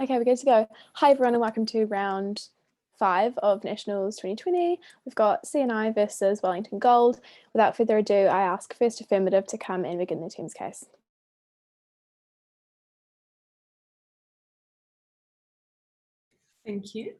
Okay, we're good to go. Hi everyone and welcome to round 5 of Nationals 2020. We've got CNI versus Wellington Gold. Without further ado, I ask first affirmative to come and begin the team's case. Thank you.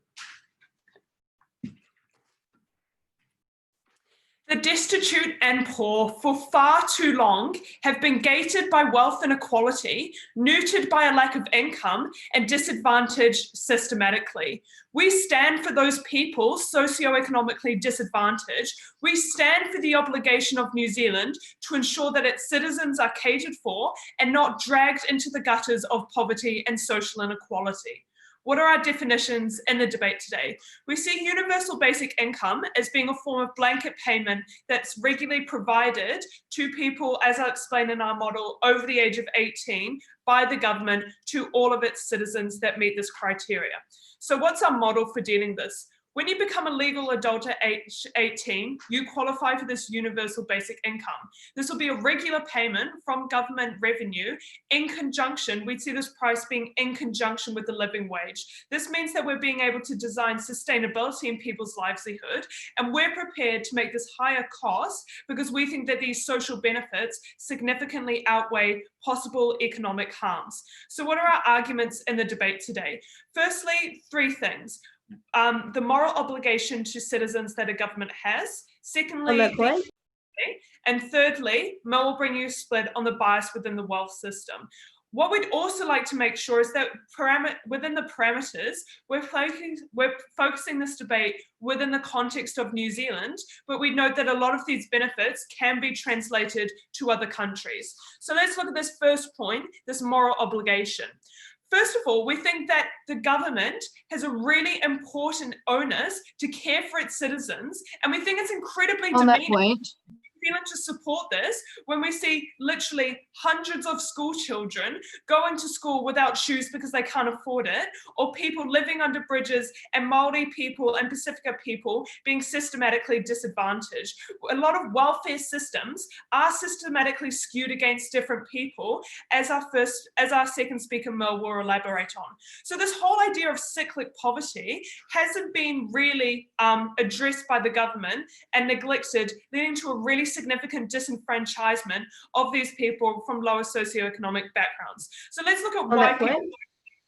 The destitute and poor for far too long have been gated by wealth inequality, neutered by a lack of income, and disadvantaged systematically. We stand for those people socioeconomically disadvantaged. We stand for the obligation of New Zealand to ensure that its citizens are catered for and not dragged into the gutters of poverty and social inequality. What are our definitions in the debate today? We see universal basic income as being a form of blanket payment that's regularly provided to people, as I explained in our model, over the age of 18 by the government to all of its citizens that meet this criteria. So what's our model for dealing with this? When you become a legal adult at age 18, you qualify for this universal basic income. This will be a regular payment from government revenue in conjunction, we'd see this price being in conjunction with the living wage. This means that we're being able to design sustainability in people's livelihood, and we're prepared to make this higher cost because we think that these social benefits significantly outweigh possible economic harms. So what are our arguments in the debate today? Firstly, 3 things. The moral obligation to citizens that a government has. Secondly, and thirdly, Mel will bring you a split on the bias within the wealth system. What we'd also like to make sure is that within the parameters, we're focusing this debate within the context of New Zealand, but we note that a lot of these benefits can be translated to other countries. So let's look at this first point, this moral obligation. First of all, we think that the government has a really important onus to care for its citizens, and we think it's incredibly demeaning to support this when we see literally hundreds of school children going to school without shoes because they can't afford it, or people living under bridges and Māori people and Pacifica people being systematically disadvantaged. A lot of welfare systems are systematically skewed against different people, as our second speaker Mel will elaborate on. So this whole idea of cyclic poverty hasn't been really addressed by the government and neglected, leading to a really significant disenfranchisement of these people from lower socioeconomic backgrounds. So let's look at why people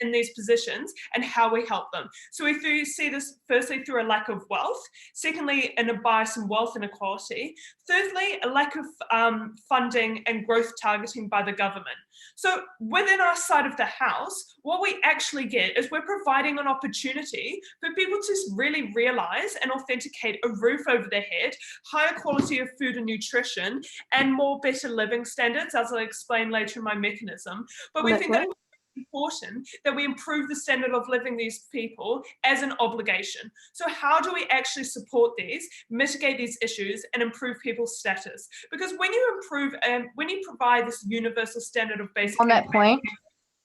in these positions and how we help them. So we see this firstly through a lack of wealth, secondly in a bias in wealth inequality, thirdly a lack of funding and growth targeting by the government. So within our side of the house, what we actually get is we're providing an opportunity for people to really realize and authenticate a roof over their head, higher quality of food and nutrition, and more better living standards, as I'll explain later in my mechanism. But we think that it's important that we improve the standard of living these people as an obligation. So how do we actually support these, mitigate these issues, and improve people's status? Because when you improve and when you provide this universal standard of basic income,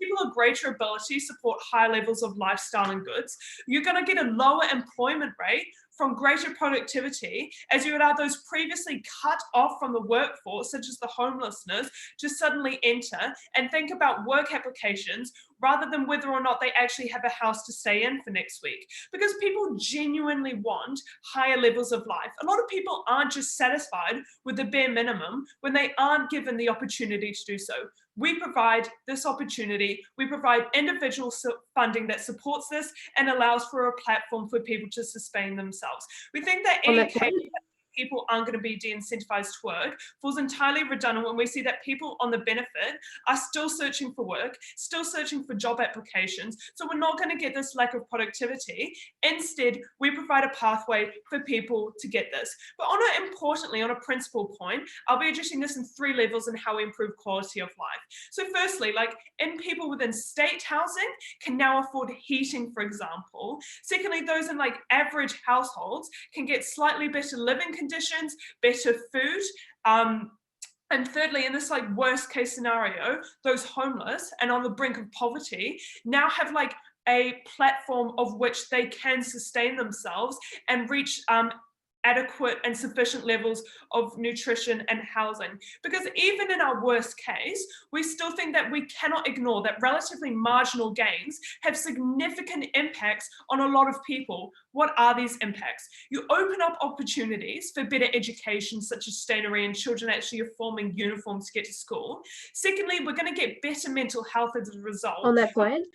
people of greater ability support high levels of lifestyle and goods, you're going to get a lower employment rate from greater productivity, as you allow those previously cut off from the workforce, such as the homelessness, to suddenly enter and think about work applications rather than whether or not they actually have a house to stay in for next week. Because people genuinely want higher levels of life. A lot of people aren't just satisfied with the bare minimum when they aren't given the opportunity to do so. We provide this opportunity, we provide individual funding that supports this and allows for a platform for people to sustain themselves. We think that any case people aren't going to be de-incentivized to work falls entirely redundant when we see that people on the benefit are still searching for work, still searching for job applications. So we're not going to get this lack of productivity. Instead, we provide a pathway for people to get this. But importantly, on a principal point, I'll be addressing this in 3 levels in how we improve quality of life. So firstly, in people within state housing can now afford heating, for example. Secondly, those in average households can get slightly better living conditions, better food, and thirdly, in this worst case scenario, those homeless and on the brink of poverty now have a platform of which they can sustain themselves and reach adequate and sufficient levels of nutrition and housing. Because even in our worst case, we still think that we cannot ignore that relatively marginal gains have significant impacts on a lot of people. What are these impacts? You open up opportunities for better education, such as stationery, and children actually are forming uniforms to get to school. Secondly, we're going to get better mental health as a result. On that point,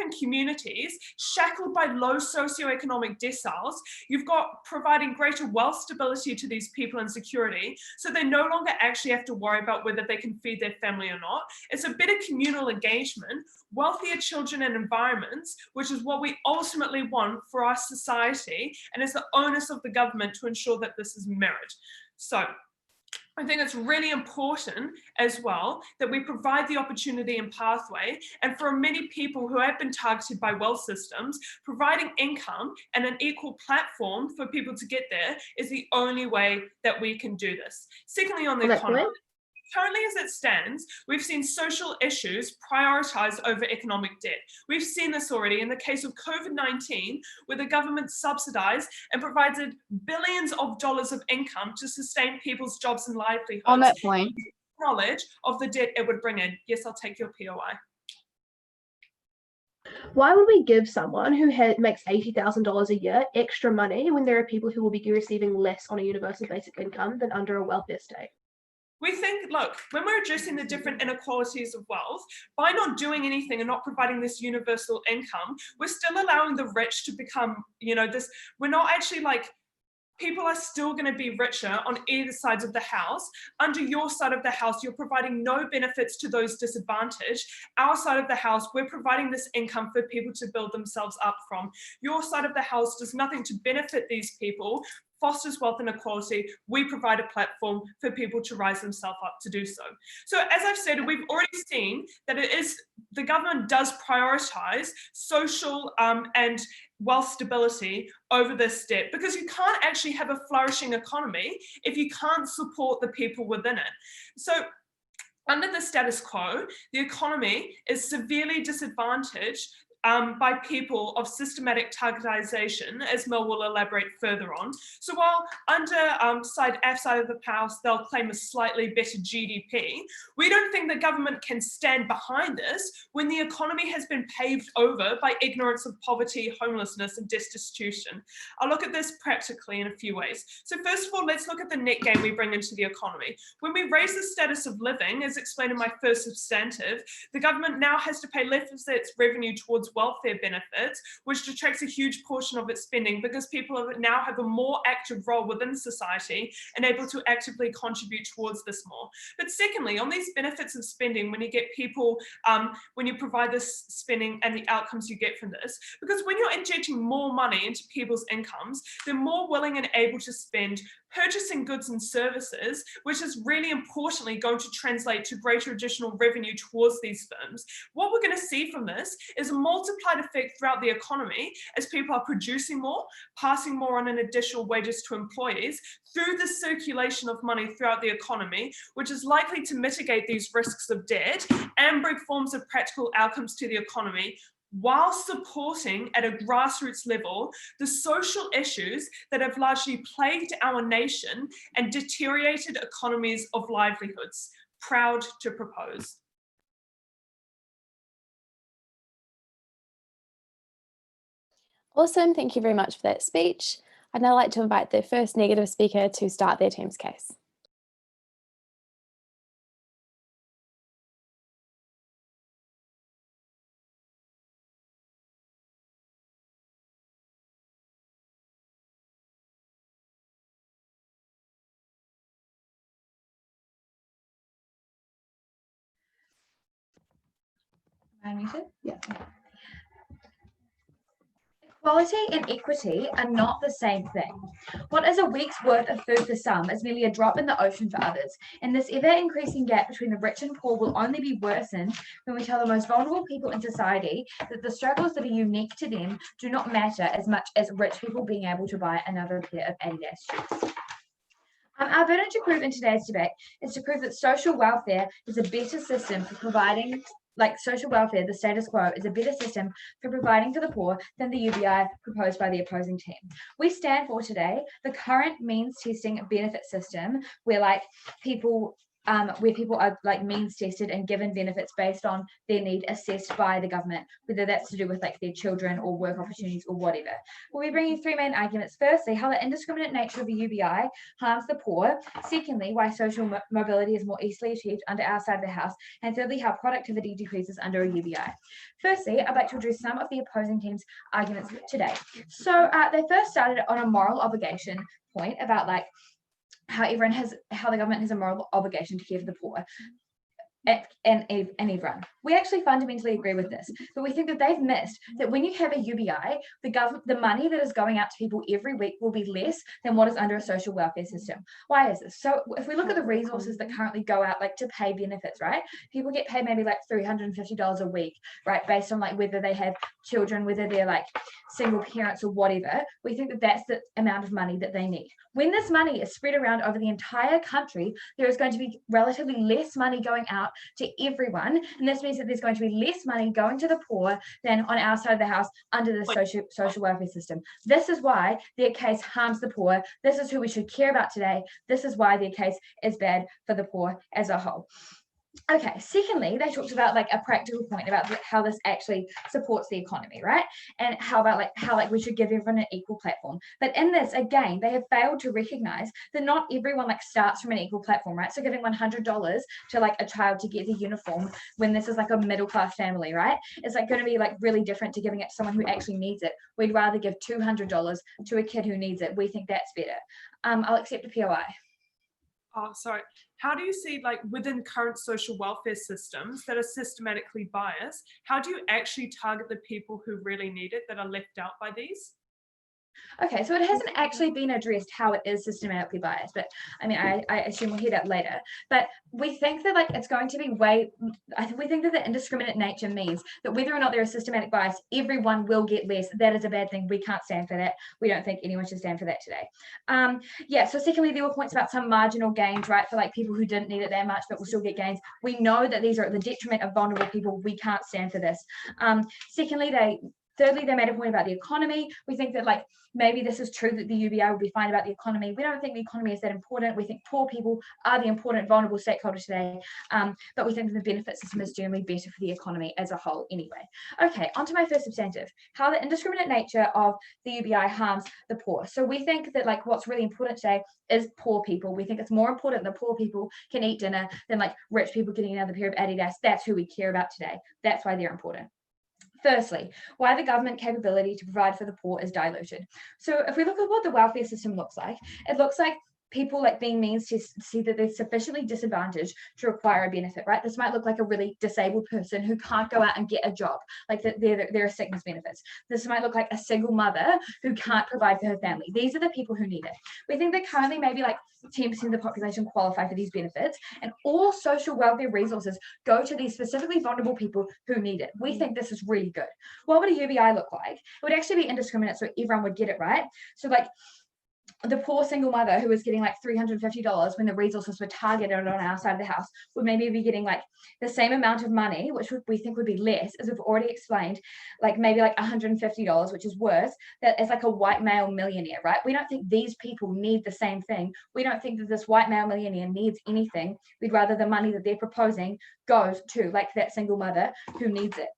In communities shackled by low socioeconomic deciles, you've got providing greater wealth stability to these people and security, so they no longer actually have to worry about whether they can feed their family or not. It's a better communal engagement, wealthier children and environments, which is what we ultimately want for our society, and it's the onus of the government to ensure that this is mirrored. So I think it's really important as well that we provide the opportunity and pathway, and for many people who have been targeted by wealth systems, providing income and an equal platform for people to get there is the only way that we can do this. Secondly, on the economy. Currently, as it stands, we've seen social issues prioritised over economic debt. We've seen this already in the case of COVID-19, where the government subsidised and provided billions of dollars of income to sustain people's jobs and livelihoods. On that point, knowledge of the debt it would bring in. Yes, I'll take your POI. why would we give someone who makes $80,000 a year extra money when there are people who will be receiving less on a universal basic income than under a welfare state? We think, look, when we're addressing the different inequalities of wealth, by not doing anything and not providing this universal income, we're still allowing the rich to become, we're not actually people are still going to be richer on either sides of the house. Under your side of the house, you're providing no benefits to those disadvantaged. Our side of the house, we're providing this income for people to build themselves up from. Your side of the house does nothing to benefit these people, fosters wealth inequality. We provide a platform for people to rise themselves up to do so. So as I've said, we've already seen that the government does prioritise social and wealth stability over this debt, because you can't actually have a flourishing economy if you can't support the people within it. So under the status quo, the economy is severely disadvantaged by people of systematic targetisation, as Mel will elaborate further on. So while under side F side of the house, they'll claim a slightly better GDP, we don't think the government can stand behind this when the economy has been paved over by ignorance of poverty, homelessness, and destitution. I'll look at this practically in a few ways. So first of all, let's look at the net gain we bring into the economy. When we raise the status of living, as explained in my first substantive, the government now has to pay less of its revenue towards welfare benefits, which detracts a huge portion of its spending, because people now have a more active role within society and able to actively contribute towards this more. But secondly, on these benefits of spending, when you get people, when you provide this spending and the outcomes you get from this, because when you're injecting more money into people's incomes, they're more willing and able to spend purchasing goods and services, which is really importantly going to translate to greater additional revenue towards these firms. What we're going to see from this is a multiplied effect throughout the economy as people are producing more, passing more on in additional wages to employees through the circulation of money throughout the economy, which is likely to mitigate these risks of debt and bring forms of practical outcomes to the economy, while supporting at a grassroots level the social issues that have largely plagued our nation and deteriorated economies of livelihoods. Proud to propose. Awesome, thank you very much for that speech. I'd now like to invite the first negative speaker to start their team's case. Yeah. Equality and equity are not the same thing. What is a week's worth of food for some is merely a drop in the ocean for others, and this ever-increasing gap between the rich and poor will only be worsened when we tell the most vulnerable people in society that the struggles that are unique to them do not matter as much as rich people being able to buy another pair of Adidas shoes. Our burden to prove in today's debate is to prove that social welfare is a better system for providing like social welfare, the status quo is a better system for providing for the poor than the UBI proposed by the opposing team. We stand for today the current means testing benefit system where like people are like means tested and given benefits based on their need assessed by the government, whether that's to do with like their children or work opportunities or whatever. We'll be bringing three main arguments. Firstly, how the indiscriminate nature of the UBI harms the poor. Secondly, why social mobility is more easily achieved under our side of the house. And thirdly, how productivity decreases under a UBI. Firstly, I'd like to address some of the opposing team's arguments today. So they first started on a moral obligation point about like how the government has a moral obligation to care for the poor and everyone. We actually fundamentally agree with this, but we think that they've missed that when you have a UBI, the money that is going out to people every week will be less than what is under a social welfare system. Why is this? So if we look at the resources that currently go out like to pay benefits, right? People get paid maybe like $350 a week, right? Based on like whether they have children, whether they're like single parents or whatever. We think that that's the amount of money that they need. When this money is spread around over the entire country, there is going to be relatively less money going out to everyone, and this means that there's going to be less money going to the poor than on our side of the house under the social welfare system. This is why their case harms the poor. This is who we should care about today. This is why their case is bad for the poor as a whole. Okay, secondly, they talked about like a practical point about how this actually supports the economy, right? And how we should give everyone an equal platform. But in this, again, they have failed to recognize that not everyone like starts from an equal platform, right? So giving $100 to like a child to get the uniform when this is like a middle class family, right? It's like going to be like really different to giving it to someone who actually needs it. We'd rather give $200 to a kid who needs it. We think that's better. I'll accept a POI. Oh, sorry. How do you see, like, within current social welfare systems that are systematically biased, how do you actually target the people who really need it that are left out by these? Okay, so it hasn't actually been addressed how it is systematically biased, but I mean, I assume we'll hear that later. But we think that like it's going to be we think that the indiscriminate nature means that whether or not there is systematic bias, everyone will get less. That is a bad thing. We can't stand for that. We don't think anyone should stand for that today. Yeah, so secondly, there were points about some marginal gains, right, for like people who didn't need it that much, but will still get gains. We know that these are at the detriment of vulnerable people. We can't stand for this. Thirdly, they made a point about the economy. We think that like maybe this is true that the UBI will be fine about the economy. We don't think the economy is that important. We think poor people are the important vulnerable stakeholder today. But we think that the benefit system is generally better for the economy as a whole anyway. Okay, on to my first substantive, how the indiscriminate nature of the UBI harms the poor. So we think that like what's really important today is poor people. We think it's more important that poor people can eat dinner than like rich people getting another pair of Adidas. That's who we care about today. That's why they're important. Firstly, why the government capability to provide for the poor is diluted. So if we look at what the welfare system looks like, it looks like people like being means to see that they're sufficiently disadvantaged to require a benefit, right? This might look like a really disabled person who can't go out and get a job, like there are sickness benefits. This might look like a single mother who can't provide for her family. These are the people who need it. We think that currently maybe like 10% of the population qualify for these benefits, and all social welfare resources go to these specifically vulnerable people who need it. We think this is really good. What would a UBI look like? It would actually be indiscriminate, so everyone would get it, right? So like the poor single mother who was getting like $350 when the resources were targeted on our side of the house would maybe be getting like the same amount of money, which we think would be less, as we've already explained, like maybe like $150, which is worse, that is like a white male millionaire, right? We don't think these people need the same thing. We don't think that this white male millionaire needs anything. We'd rather the money that they're proposing goes to like that single mother who needs it.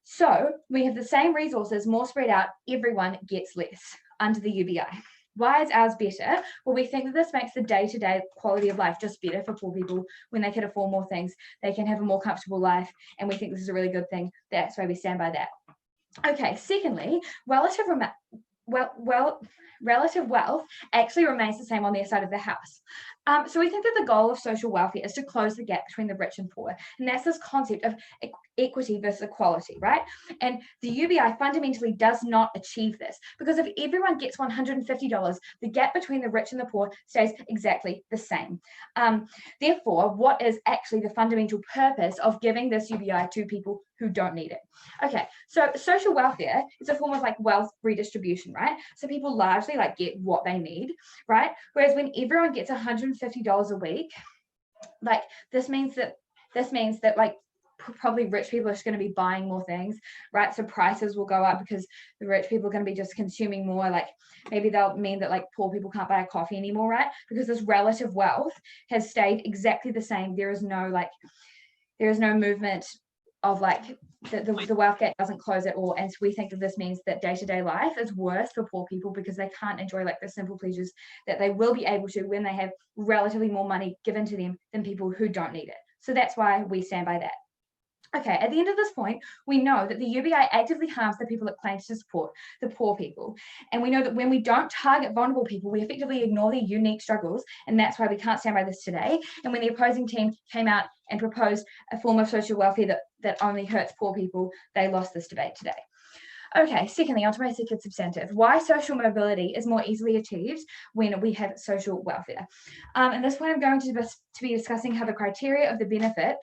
So we have the same resources, more spread out, everyone gets less under the UBI. Why is ours better? Well, we think that this makes the day-to-day quality of life just better for poor people. When they can afford more things, they can have a more comfortable life, and we think this is a really good thing. That's why we stand by that. Okay, secondly, relative wealth actually remains the same on their side of the house. So we think that the goal of social welfare is to close the gap between the rich and poor, and that's this concept of equity versus equality, right? And the UBI fundamentally does not achieve this, because if everyone gets $150, the gap between the rich and the poor stays exactly the same. Therefore, what is actually the fundamental purpose of giving this UBI to people who don't need it? Okay, so social welfare is a form of like wealth redistribution, right? So people largely like get what they need, right? Whereas when everyone gets $150 a week, like this means that like probably rich people are just going to be buying more things, right? So prices will go up because the rich people are going to be just consuming more. Like maybe they'll mean that like poor people can't buy a coffee anymore, right? Because this relative wealth has stayed exactly the same. There is no movement of like the wealth gap doesn't close at all. And so we think that this means that day-to-day life is worse for poor people because they can't enjoy like the simple pleasures that they will be able to when they have relatively more money given to them than people who don't need it. So that's why we stand by that. Okay, at the end of this point, we know that the UBI actively harms the people it claims to support, the poor people. And we know that when we don't target vulnerable people, we effectively ignore their unique struggles. And that's why we can't stand by this today. And when the opposing team came out and proposed a form of social welfare that only hurts poor people, they lost this debate today. Okay, secondly, onto my second substantive, why social mobility is more easily achieved when we have social welfare. At this point, I'm going to be discussing how the criteria of the benefit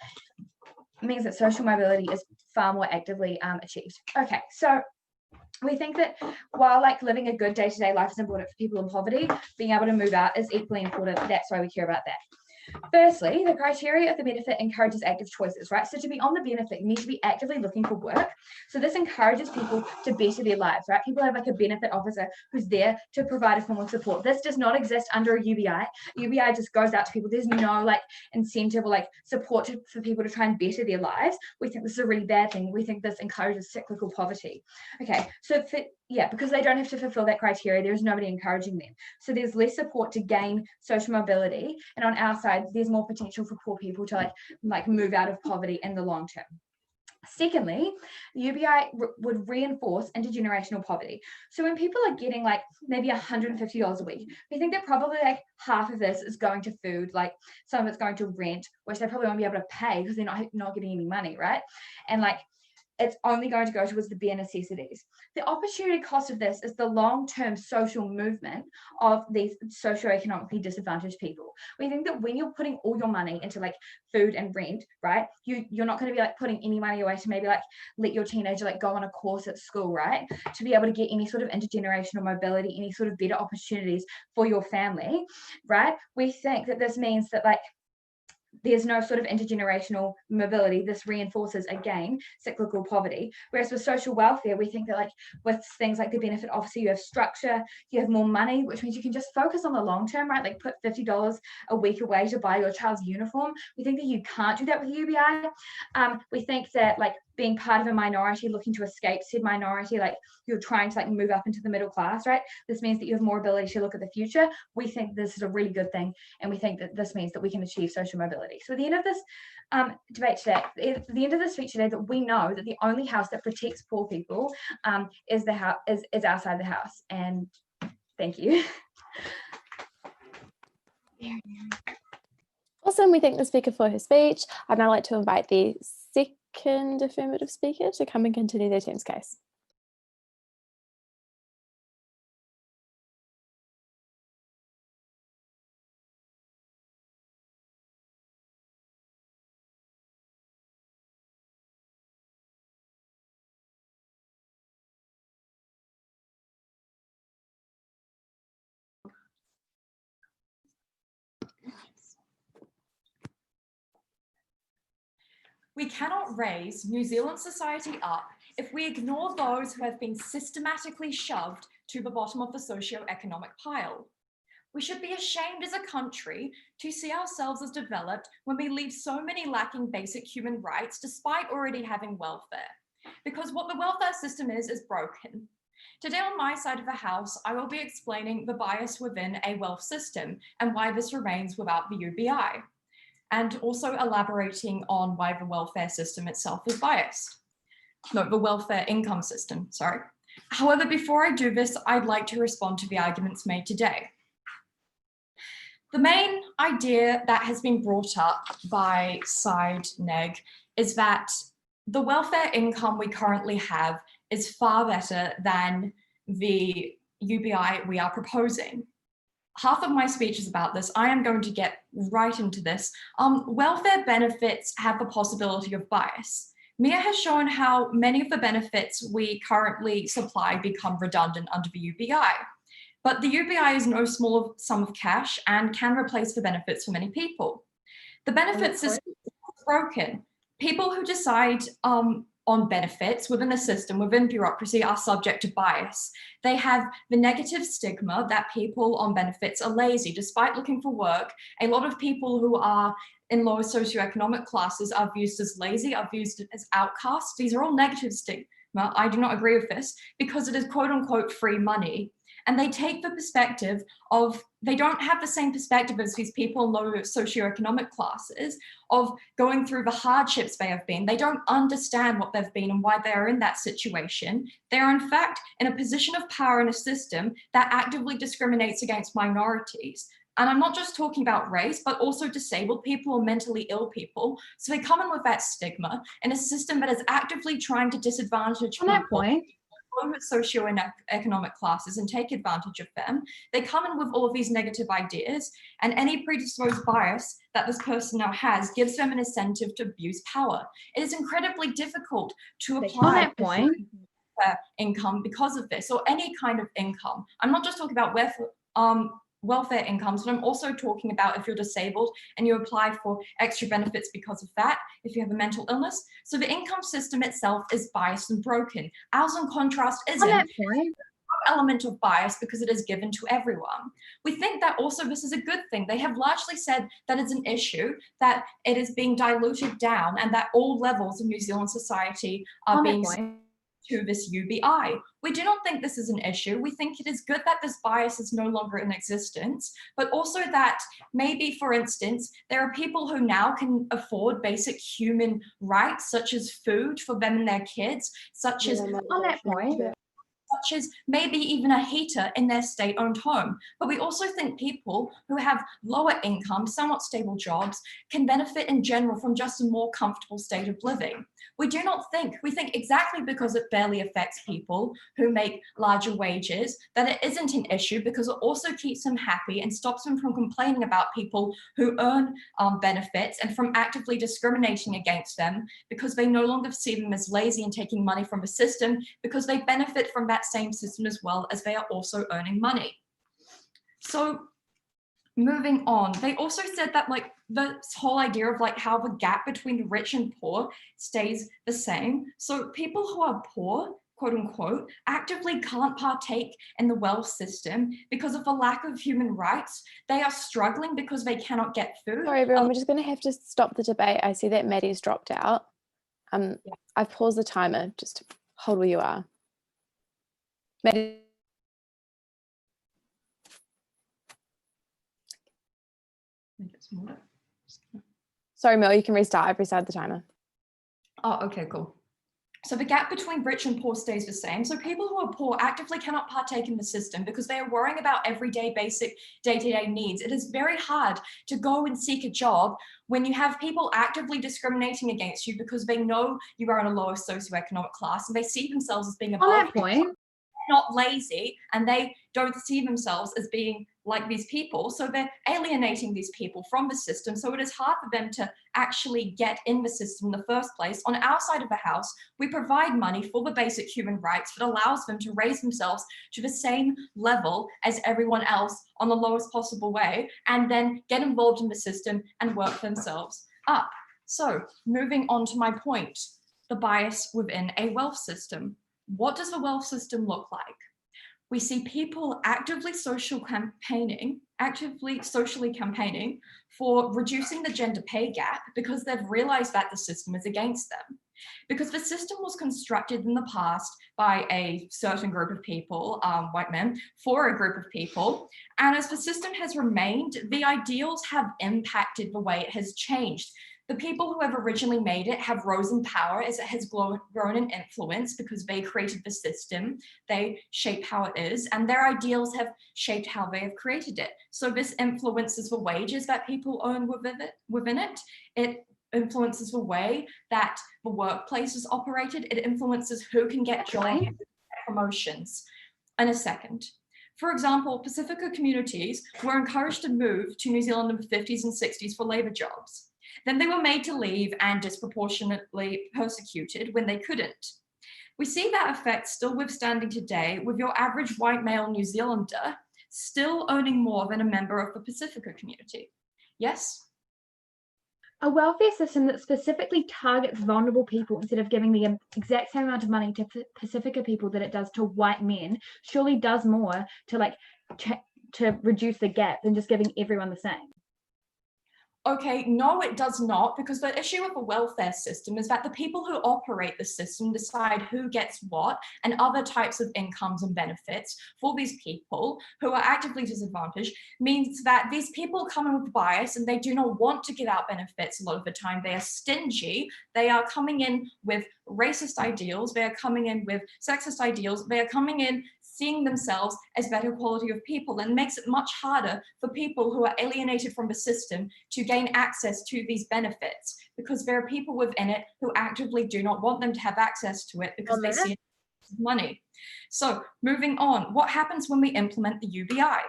means that social mobility is far more actively achieved. Okay, so we think that while like living a good day-to-day life is important for people in poverty, being able to move out is equally important. That's why we care about that. Firstly, the criteria of the benefit encourages active choices, right? So to be on the benefit, you need to be actively looking for work. So this encourages people to better their lives, right? People have like a benefit officer who's there to provide a form of support. This does not exist under a UBI. UBI just goes out to people. There's no like incentive or like support for people to try and better their lives. We think this is a really bad thing. We think this encourages cyclical poverty. Okay, so because they don't have to fulfill that criteria, there's nobody encouraging them. So there's less support to gain social mobility. And on our side, there's more potential for poor people to like move out of poverty in the long term. Secondly, the UBI would reinforce intergenerational poverty. So when people are getting like maybe $150 a week, we think that probably like half of this is going to food, like some of it's going to rent, which they probably won't be able to pay because they're not getting any money, right? And like it's only going to go towards the bare necessities. The opportunity cost of this is the long-term social movement of these socioeconomically disadvantaged people. We think that when you're putting all your money into like food and rent, right, you're not going to be like putting any money away to maybe like let your teenager like go on a course at school, right, to be able to get any sort of intergenerational mobility, any sort of better opportunities for your family, right? We think that this means that like there's no sort of intergenerational mobility. This reinforces, again, cyclical poverty. Whereas with social welfare, we think that like with things like the benefit officer, you have structure, you have more money, which means you can just focus on the long term, right? Like put $50 a week away to buy your child's uniform. We think that you can't do that with UBI. We think that like being part of a minority looking to escape said minority, like you're trying to like move up into the middle class, right? This means that you have more ability to look at the future. We think this is a really good thing. And we think that this means that we can achieve social mobility. So at the end of this debate today, at the end of this speech today, that we know that the only house that protects poor people is outside the house. And thank you. Awesome, we thank the speaker for her speech. I'd now like to invite the second affirmative speaker to come and continue their team's case. We cannot raise New Zealand society up if we ignore those who have been systematically shoved to the bottom of the socio-economic pile. We should be ashamed as a country to see ourselves as developed when we leave so many lacking basic human rights despite already having welfare. Because what the welfare system is broken. Today on my side of the house, I will be explaining the bias within a wealth system and why this remains without the UBI, and also elaborating on why the welfare system itself is biased. No, the welfare income system, sorry. However, before I do this, I'd like to respond to the arguments made today. The main idea that has been brought up by Side Neg is that the welfare income we currently have is far better than the UBI we are proposing. Half of my speech is about this. I am going to get right into this. Welfare benefits have the possibility of bias. Mia has shown how many of the benefits we currently supply become redundant under the UBI. But the UBI is no small sum of cash and can replace the benefits for many people. The benefit system is broken. People who decide on benefits within the system, within bureaucracy, are subject to bias. They have the negative stigma that people on benefits are lazy. Despite looking for work, a lot of people who are in lower socioeconomic classes are viewed as lazy, are viewed as outcasts. These are all negative stigma. I do not agree with this because it is quote unquote free money. And they take the perspective of, they don't have the same perspective as these people in lower socioeconomic classes of going through the hardships they have been. They don't understand what they've been and why they are in that situation. They are in fact in a position of power in a system that actively discriminates against minorities. And I'm not just talking about race, but also disabled people or mentally ill people. So they come in with that stigma in a system that is actively trying to disadvantage On that people point, socioeconomic classes and take advantage of them. They come in with all of these negative ideas, and any predisposed bias that this person now has gives them an incentive to abuse power. It is incredibly difficult to on apply that point, income because of this, or any kind of income. I'm not just talking about welfare incomes, but I'm also talking about if you're disabled and you apply for extra benefits because of that, if you have a mental illness. So the income system itself is biased and broken. Ours, in contrast, on isn't. that point, Element of bias because it is given to everyone. We think that also this is a good thing. They have largely said that it's an issue, that it is being diluted down, and that all levels of New Zealand society are on that being point, to this UBI. We do not think this is an issue. We think it is good that this bias is no longer in existence, but also that maybe, for instance, there are people who now can afford basic human rights, such as food for them and their kids, such as on that point, maybe even a heater in their state-owned home. But we also think people who have lower income, somewhat stable jobs, can benefit in general from just a more comfortable state of living. We think exactly because it barely affects people who make larger wages, that it isn't an issue, because it also keeps them happy and stops them from complaining about people who earn benefits and from actively discriminating against them, because they no longer see them as lazy and taking money from the system, because they benefit from that same system as well, as they are also earning money. So moving on, they also said that like this whole idea of like how the gap between the rich and poor stays the same. So people who are poor, quote unquote, actively can't partake in the wealth system because of a lack of human rights. They are struggling because they cannot get food. Sorry, everyone, we're just going to have to stop the debate. I see that Maddie's dropped out. I've paused the timer. Just hold where you are. Maddie. Sorry, Mel, you can restart. I've restarted the timer. Oh, okay, cool. So the gap between rich and poor stays the same. So people who are poor actively cannot partake in the system because they are worrying about everyday basic day-to-day needs. It is very hard to go and seek a job when you have people actively discriminating against you because they know you are in a lower socioeconomic class and they see themselves as being above on that point, not lazy, and they don't see themselves as being like these people. So they're alienating these people from the system. So it is hard for them to actually get in the system in the first place. On our side of the house, we provide money for the basic human rights that allows them to raise themselves to the same level as everyone else on the lowest possible way, and then get involved in the system and work themselves up. So moving on to my point, the bias within a wealth system. What does the wealth system look like? We see people actively socially campaigning for reducing the gender pay gap because they've realized that the system is against them. Because the system was constructed in the past by a certain group of people, white men, for a group of people. And as the system has remained, the ideals have impacted the way it has changed. The people who have originally made it have rose in power as it has grown in influence because they created the system, they shape how it is, and their ideals have shaped how they have created it. So this influences the wages that people earn within it. It influences the way that the workplace is operated. It influences who can get jobs, promotions. In a second. For example, Pacifica communities were encouraged to move to New Zealand in the 50s and 60s for labour jobs. Then they were made to leave and disproportionately persecuted when they couldn't. We see that effect still withstanding today, with your average white male New Zealander still earning more than a member of the Pacifica community. Yes? A welfare system that specifically targets vulnerable people instead of giving the exact same amount of money to Pacifica people that it does to white men surely does more to to reduce the gap than just giving everyone the same. Okay, no, it does not, because the issue with a welfare system is that the people who operate the system decide who gets what and other types of incomes and benefits for these people who are actively disadvantaged, means that these people come in with bias and they do not want to give out benefits a lot of the time. They are stingy, they are coming in with racist ideals, they are coming in with sexist ideals, they are coming in seeing themselves as better quality of people, and makes it much harder for people who are alienated from the system to gain access to these benefits, because there are people within it who actively do not want them to have access to it because they see it as money. So moving on, what happens when we implement the UBI?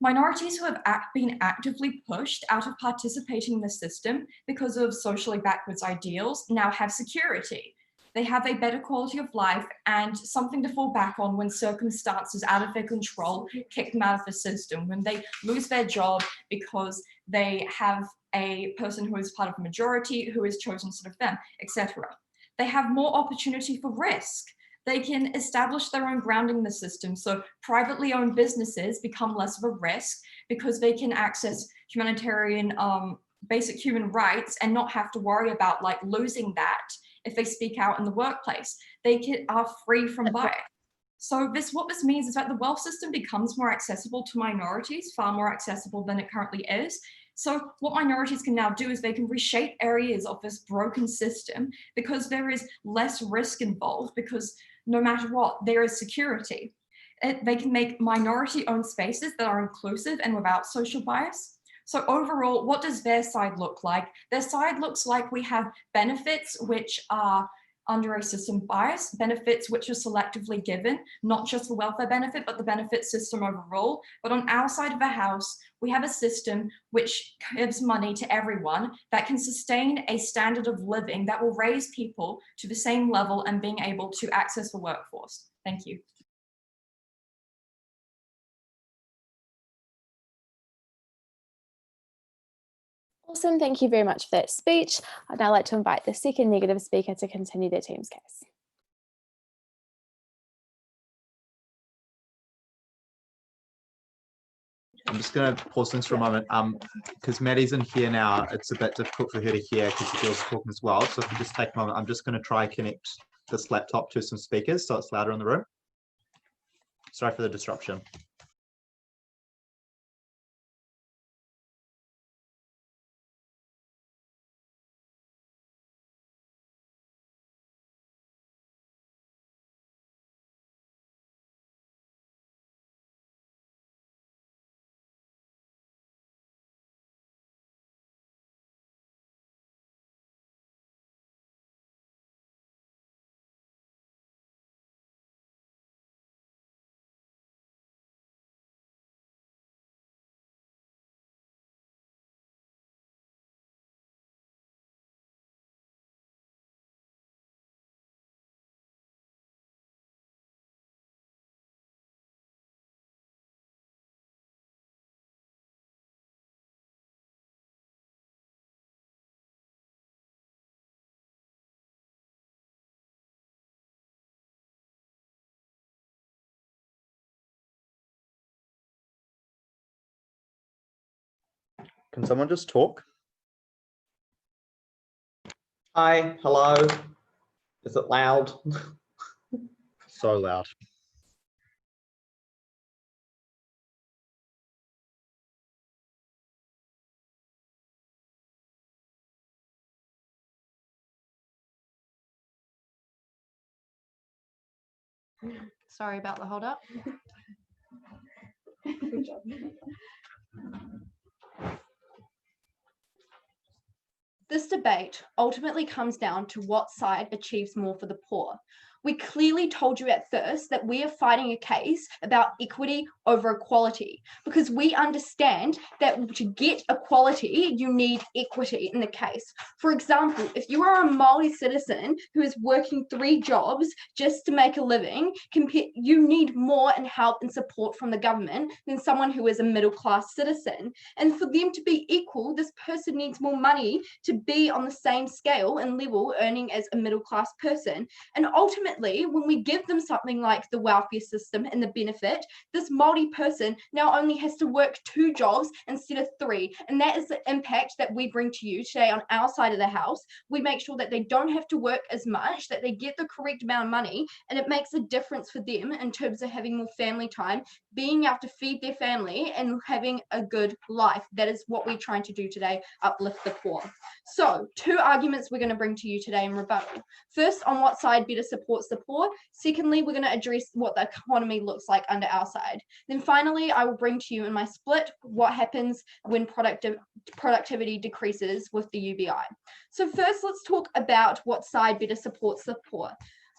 Minorities who have been actively pushed out of participating in the system because of socially backwards ideals now have security. They have a better quality of life and something to fall back on when circumstances out of their control kick them out of the system, when they lose their job because they have a person who is part of the majority who is chosen instead of them, etc. They have more opportunity for risk. They can establish their own grounding in the system. So privately owned businesses become less of a risk because they can access humanitarian basic human rights and not have to worry about like losing that if they speak out in the workplace. They are free from bias. So what this means is that the wealth system becomes more accessible to minorities, far more accessible than it currently is. So what minorities can now do is they can reshape areas of this broken system because there is less risk involved, because no matter what, there is security. They can make minority-owned spaces that are inclusive and without social bias. So overall, what does their side look like? Their side looks like we have benefits which are under a system bias, benefits which are selectively given, not just the welfare benefit, but the benefit system overall. But on our side of the house, we have a system which gives money to everyone that can sustain a standard of living that will raise people to the same level and being able to access the workforce. Thank you. Awesome, thank you very much for that speech. I'd now like to invite the second negative speaker to continue their team's case. I'm just going to pause things for a moment because Maddie's in here now. It's a bit difficult for her to hear because the girls are talking as well. So if you just take a moment, I'm just going to try connect this laptop to some speakers so it's louder in the room. Sorry for the disruption. Can someone just talk? Hi, hello. Is it loud? So loud. Sorry about the hold up. Good job. This debate ultimately comes down to what side achieves more for the poor. We clearly told you at first that we are fighting a case about equity over equality, because we understand that to get equality, you need equity in the case. For example, if you are a Māori citizen who is working 3 jobs just to make a living, you need more and help and support from the government than someone who is a middle-class citizen. And for them to be equal, this person needs more money to be on the same scale and level earning as a middle-class person. And ultimately, when we give them something like the welfare system and the benefit, this Māori person now only has to work 2 jobs instead of 3. And that is the impact that we bring to you today on our side of the house. We make sure that they don't have to work as much, that they get the correct amount of money, and it makes a difference for them in terms of having more family time, being able to feed their family and having a good life. That is what we're trying to do today, uplift the poor. So 2 arguments we're going to bring to you today in rebuttal. First, on what side better supports the poor. Secondly, we're going to address what the economy looks like under our side. Then finally, I will bring to you in my split what happens when productivity decreases with the UBI. So first, let's talk about what side better supports the poor.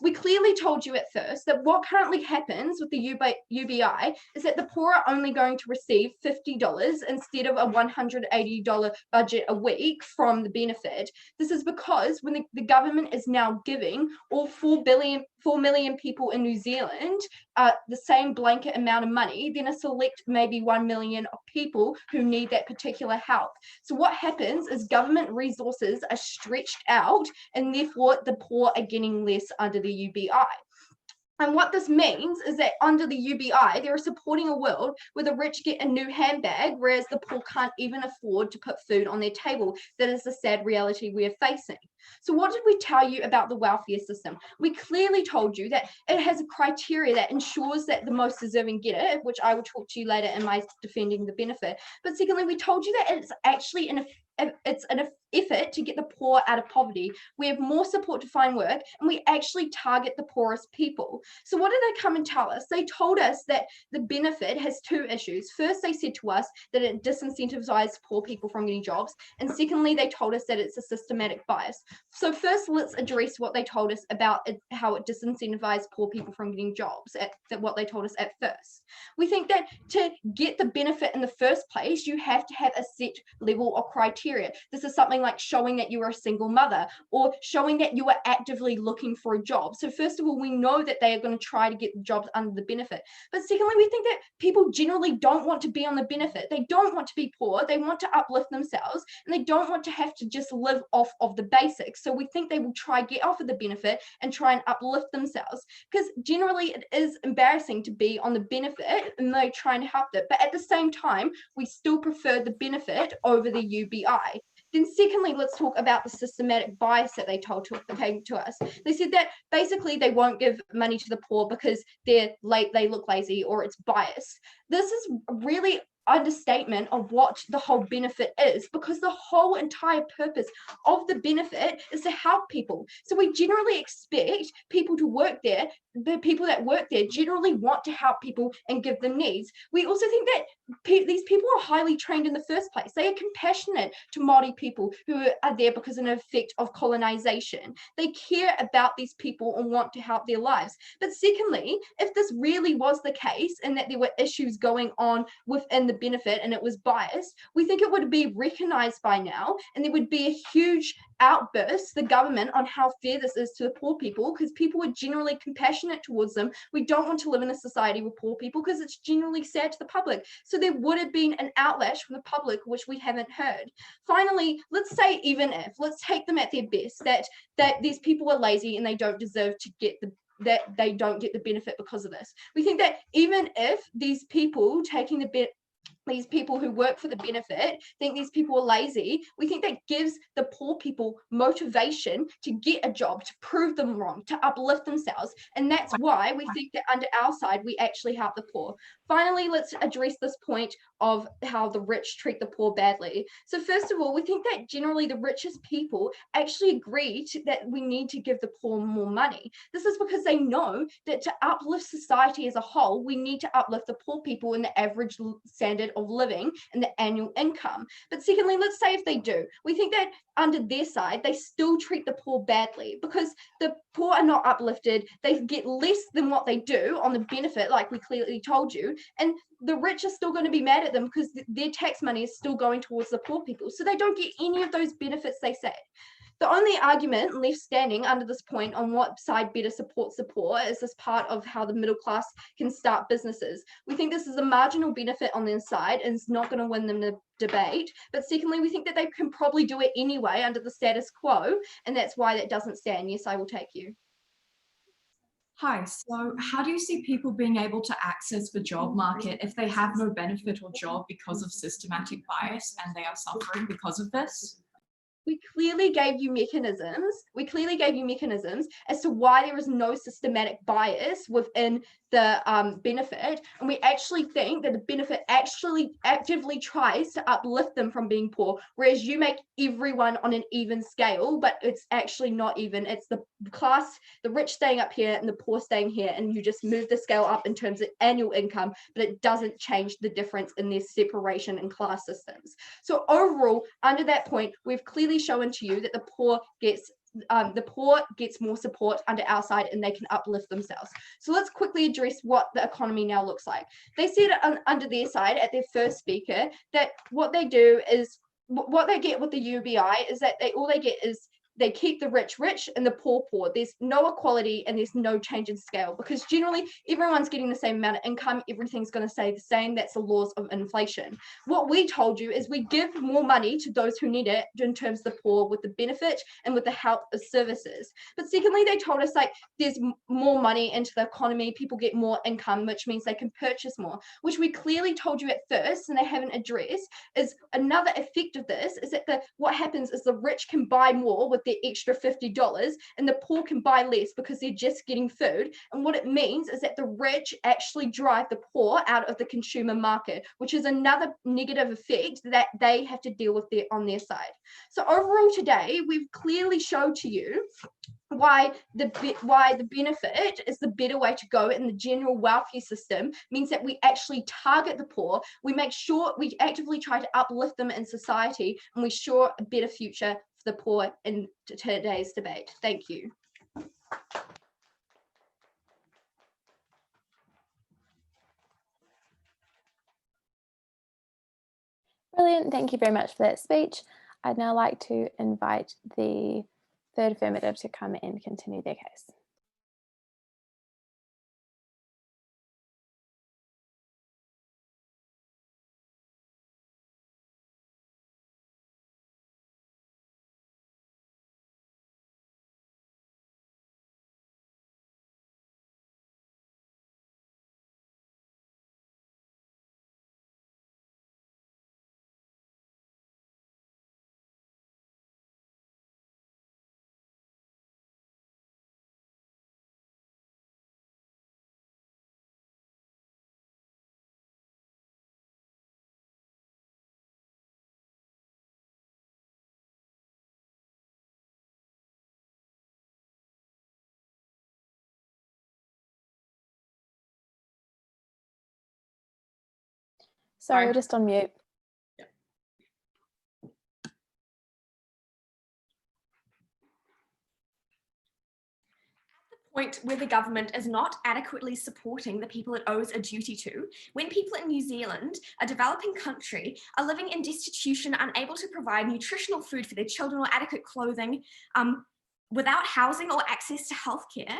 We clearly told you at first that what currently happens with the UBI is that the poor are only going to receive $50 instead of a $180 budget a week from the benefit. This is because when the government is now giving all 4 million people in New Zealand the same blanket amount of money, then a select maybe 1 million of people who need that particular help. So what happens is government resources are stretched out, and therefore the poor are getting less under the UBI. And what this means is that under the UBI, they're supporting a world where the rich get a new handbag, whereas the poor can't even afford to put food on their table. That is the sad reality we are facing. So what did we tell you about the welfare system? We clearly told you that it has a criteria that ensures that the most deserving get it, which I will talk to you later in my defending the benefit. But secondly, we told you that it's actually an effort to get the poor out of poverty. We have more support to find work, and we actually target the poorest people. So what did they come and tell us? They told us that the benefit has 2 issues. First, they said to us that it disincentivizes poor people from getting jobs. And secondly, they told us that it's a systematic bias. So first, let's address what they told us about how it disincentivizes poor people from getting jobs, what they told us at first. We think that to get the benefit in the first place, you have to have a set level of criteria. This is something like showing that you are a single mother or showing that you are actively looking for a job. So first of all, we know that they are going to try to get jobs under the benefit. But secondly, we think that people generally don't want to be on the benefit. They don't want to be poor. They want to uplift themselves, and they don't want to have to just live off of the basics. So we think they will try get off of the benefit and try and uplift themselves, because generally it is embarrassing to be on the benefit and they try and help it. But at the same time, we still prefer the benefit over the UBI. Then secondly, let's talk about the systematic bias that they told to us. They said that basically they won't give money to the poor because they look lazy, or it's biased. This is really understatement of what the whole benefit is, because the whole entire purpose of the benefit is to help people. So we generally expect people to work there. The people that work there generally want to help people and give them needs. We also think that these people are highly trained in the first place. They are compassionate to Māori people who are there because of an effect of colonization. They care about these people and want to help their lives. But secondly, if this really was the case and that there were issues going on within the benefit and it was biased, we think it would be recognized by now, and there would be a huge outburst, the government, on how fair this is to the poor people, because people are generally compassionate towards them. We don't want to live in a society with poor people because it's generally sad to the public. So there would have been an outlash from the public, which we haven't heard. Finally, let's say even if, let's take them at their best, that these people are lazy and they don't deserve to get that they don't get the benefit because of this. We think that even if these people taking the these people who work for the benefit think these people are lazy, we think that gives the poor people motivation to get a job, to prove them wrong, to uplift themselves. And that's why we think that under our side, we actually help the poor. Finally, let's address this point of how the rich treat the poor badly. So first of all, we think that generally the richest people actually agree that we need to give the poor more money. This is because they know that to uplift society as a whole, we need to uplift the poor people in the average standard of living and the annual income. But secondly, let's say if they do, we think that under their side, they still treat the poor badly because the poor are not uplifted. They get less than what they do on the benefit, like we clearly told you, and the rich are still going to be mad at them because their tax money is still going towards the poor people. So they don't get any of those benefits they said. The only argument left standing under this point on what side better supports the poor is this part of how the middle class can start businesses. We think this is a marginal benefit on their side and it's not going to win them the debate. But secondly, we think that they can probably do it anyway under the status quo, and that's why that doesn't stand. Yes, I will take you. Hi, so how do you see people being able to access the job market if they have no benefit or job because of systematic bias and they are suffering because of this? We clearly gave you mechanisms. We clearly gave you mechanisms as to why there is no systematic bias within the benefit, and we actually think that the benefit actually actively tries to uplift them from being poor, whereas you make everyone on an even scale, but it's actually not even. It's the class, the rich staying up here and the poor staying here, and you just move the scale up in terms of annual income, but it doesn't change the difference in their separation in class systems. So overall, under that point, we've clearly shown to you that the poor gets more support under our side and they can uplift themselves. So let's quickly address what the economy now looks like. They said under their side at their first speaker that what they do is, what they get with the UBI is that all they get is they keep the rich rich and the poor poor. There's no equality and there's no change in scale because generally everyone's getting the same amount of income. Everything's going to stay the same. That's the laws of inflation. What we told you is we give more money to those who need it in terms of the poor with the benefit and with the help of services. But secondly, they told us like there's more money into the economy. People get more income, which means they can purchase more, which we clearly told you at first and they haven't addressed is another effect of this is that what happens is the rich can buy more with their extra $50 and the poor can buy less because they're just getting food. And what it means is that the rich actually drive the poor out of the consumer market, which is another negative effect that they have to deal with on their side. So overall today, we've clearly showed to you why the benefit is the better way to go, and the general welfare system means that we actually target the poor. We make sure we actively try to uplift them in society, and we ensure a better future for the poor in today's debate. Thank you. Brilliant, thank you very much for that speech. I'd now like to invite the third affirmative to come and continue their case. Sorry, we're just on mute. Point where the government is not adequately supporting the people it owes a duty to, when people in New Zealand, a developing country, are living in destitution, unable to provide nutritional food for their children or adequate clothing, without housing or access to healthcare,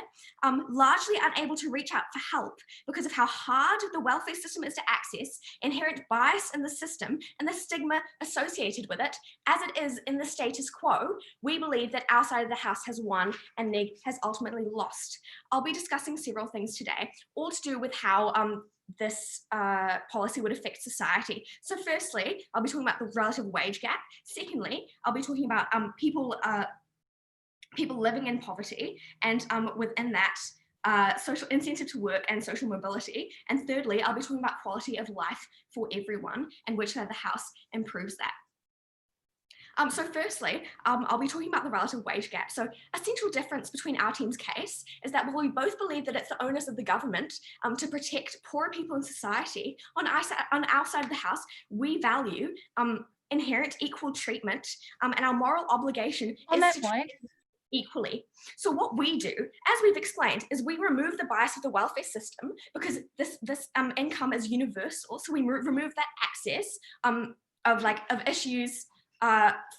largely unable to reach out for help because of how hard the welfare system is to access, inherent bias in the system, and the stigma associated with it, as it is in the status quo, we believe that our side of the house has won and NEG has ultimately lost. I'll be discussing several things today, all to do with how this policy would affect society. So firstly, I'll be talking about the relative wage gap. Secondly, I'll be talking about people living in poverty, and within that, social incentive to work and social mobility. And thirdly, I'll be talking about quality of life for everyone and which side of the house improves that. So firstly, I'll be talking about the relative wage gap. So a central difference between our team's case is that while we both believe that it's the onus of the government to protect poorer people in society, on our side of the house, we value inherent equal treatment and our moral obligation On is that to point, equally. So what we do, as we've explained, is we remove the bias of the welfare system because this income is universal. So we remove that access of issues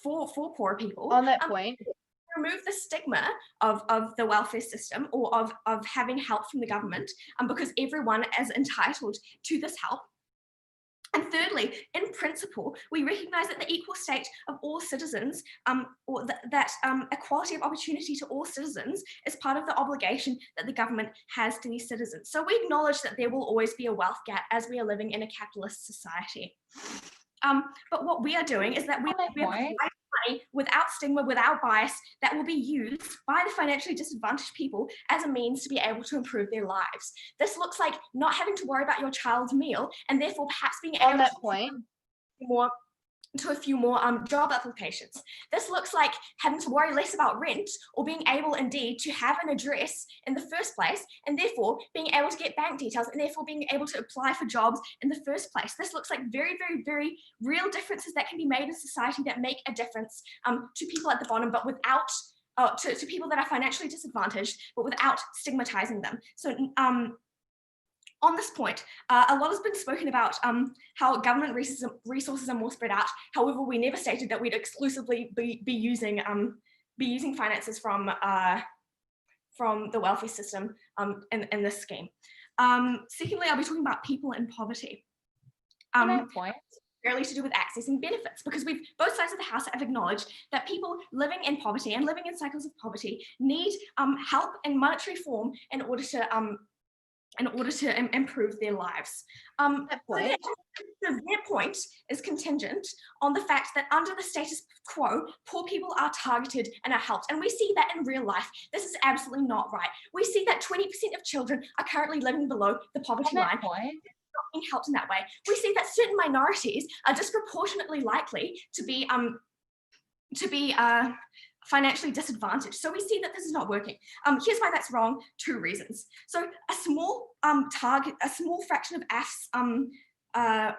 for poor people. On that point, Remove the stigma of the welfare system or of having help from the government because everyone is entitled to this help. And thirdly, in principle, we recognise that the equal state of all citizens, or that equality of opportunity to all citizens is part of the obligation that the government has to these citizens. So we acknowledge that there will always be a wealth gap as we are living in a capitalist society. But what we are doing is that we are providing money without stigma, without bias, that will be used by the financially disadvantaged people as a means to be able to improve their lives. This looks like not having to worry about your child's meal and therefore perhaps being able to a few more job applications. This looks like having to worry less about rent or being able indeed to have an address in the first place and therefore being able to get bank details and therefore being able to apply for jobs in the first place. This looks like very, very, very real differences that can be made in society that make a difference to people at the bottom, but without to people that are financially disadvantaged, but without stigmatizing them. So on this point, a lot has been spoken about how government resources are more spread out. However, we never stated that we'd exclusively be using finances from the welfare system in this scheme. Secondly, I'll be talking about people in poverty. Primarily to do with accessing benefits, because both sides of the house have acknowledged that people living in poverty and living in cycles of poverty need help in monetary form in order to improve their lives. Their point is contingent on the fact that under the status quo, poor people are targeted and are helped. And we see that in real life. This is absolutely not right. We see that 20% of children are currently living below the poverty line. Not being helped in that way. We see that certain minorities are disproportionately likely to be financially disadvantaged. So we see that this is not working. Here's why that's wrong, 2 reasons. So a small fraction of AFS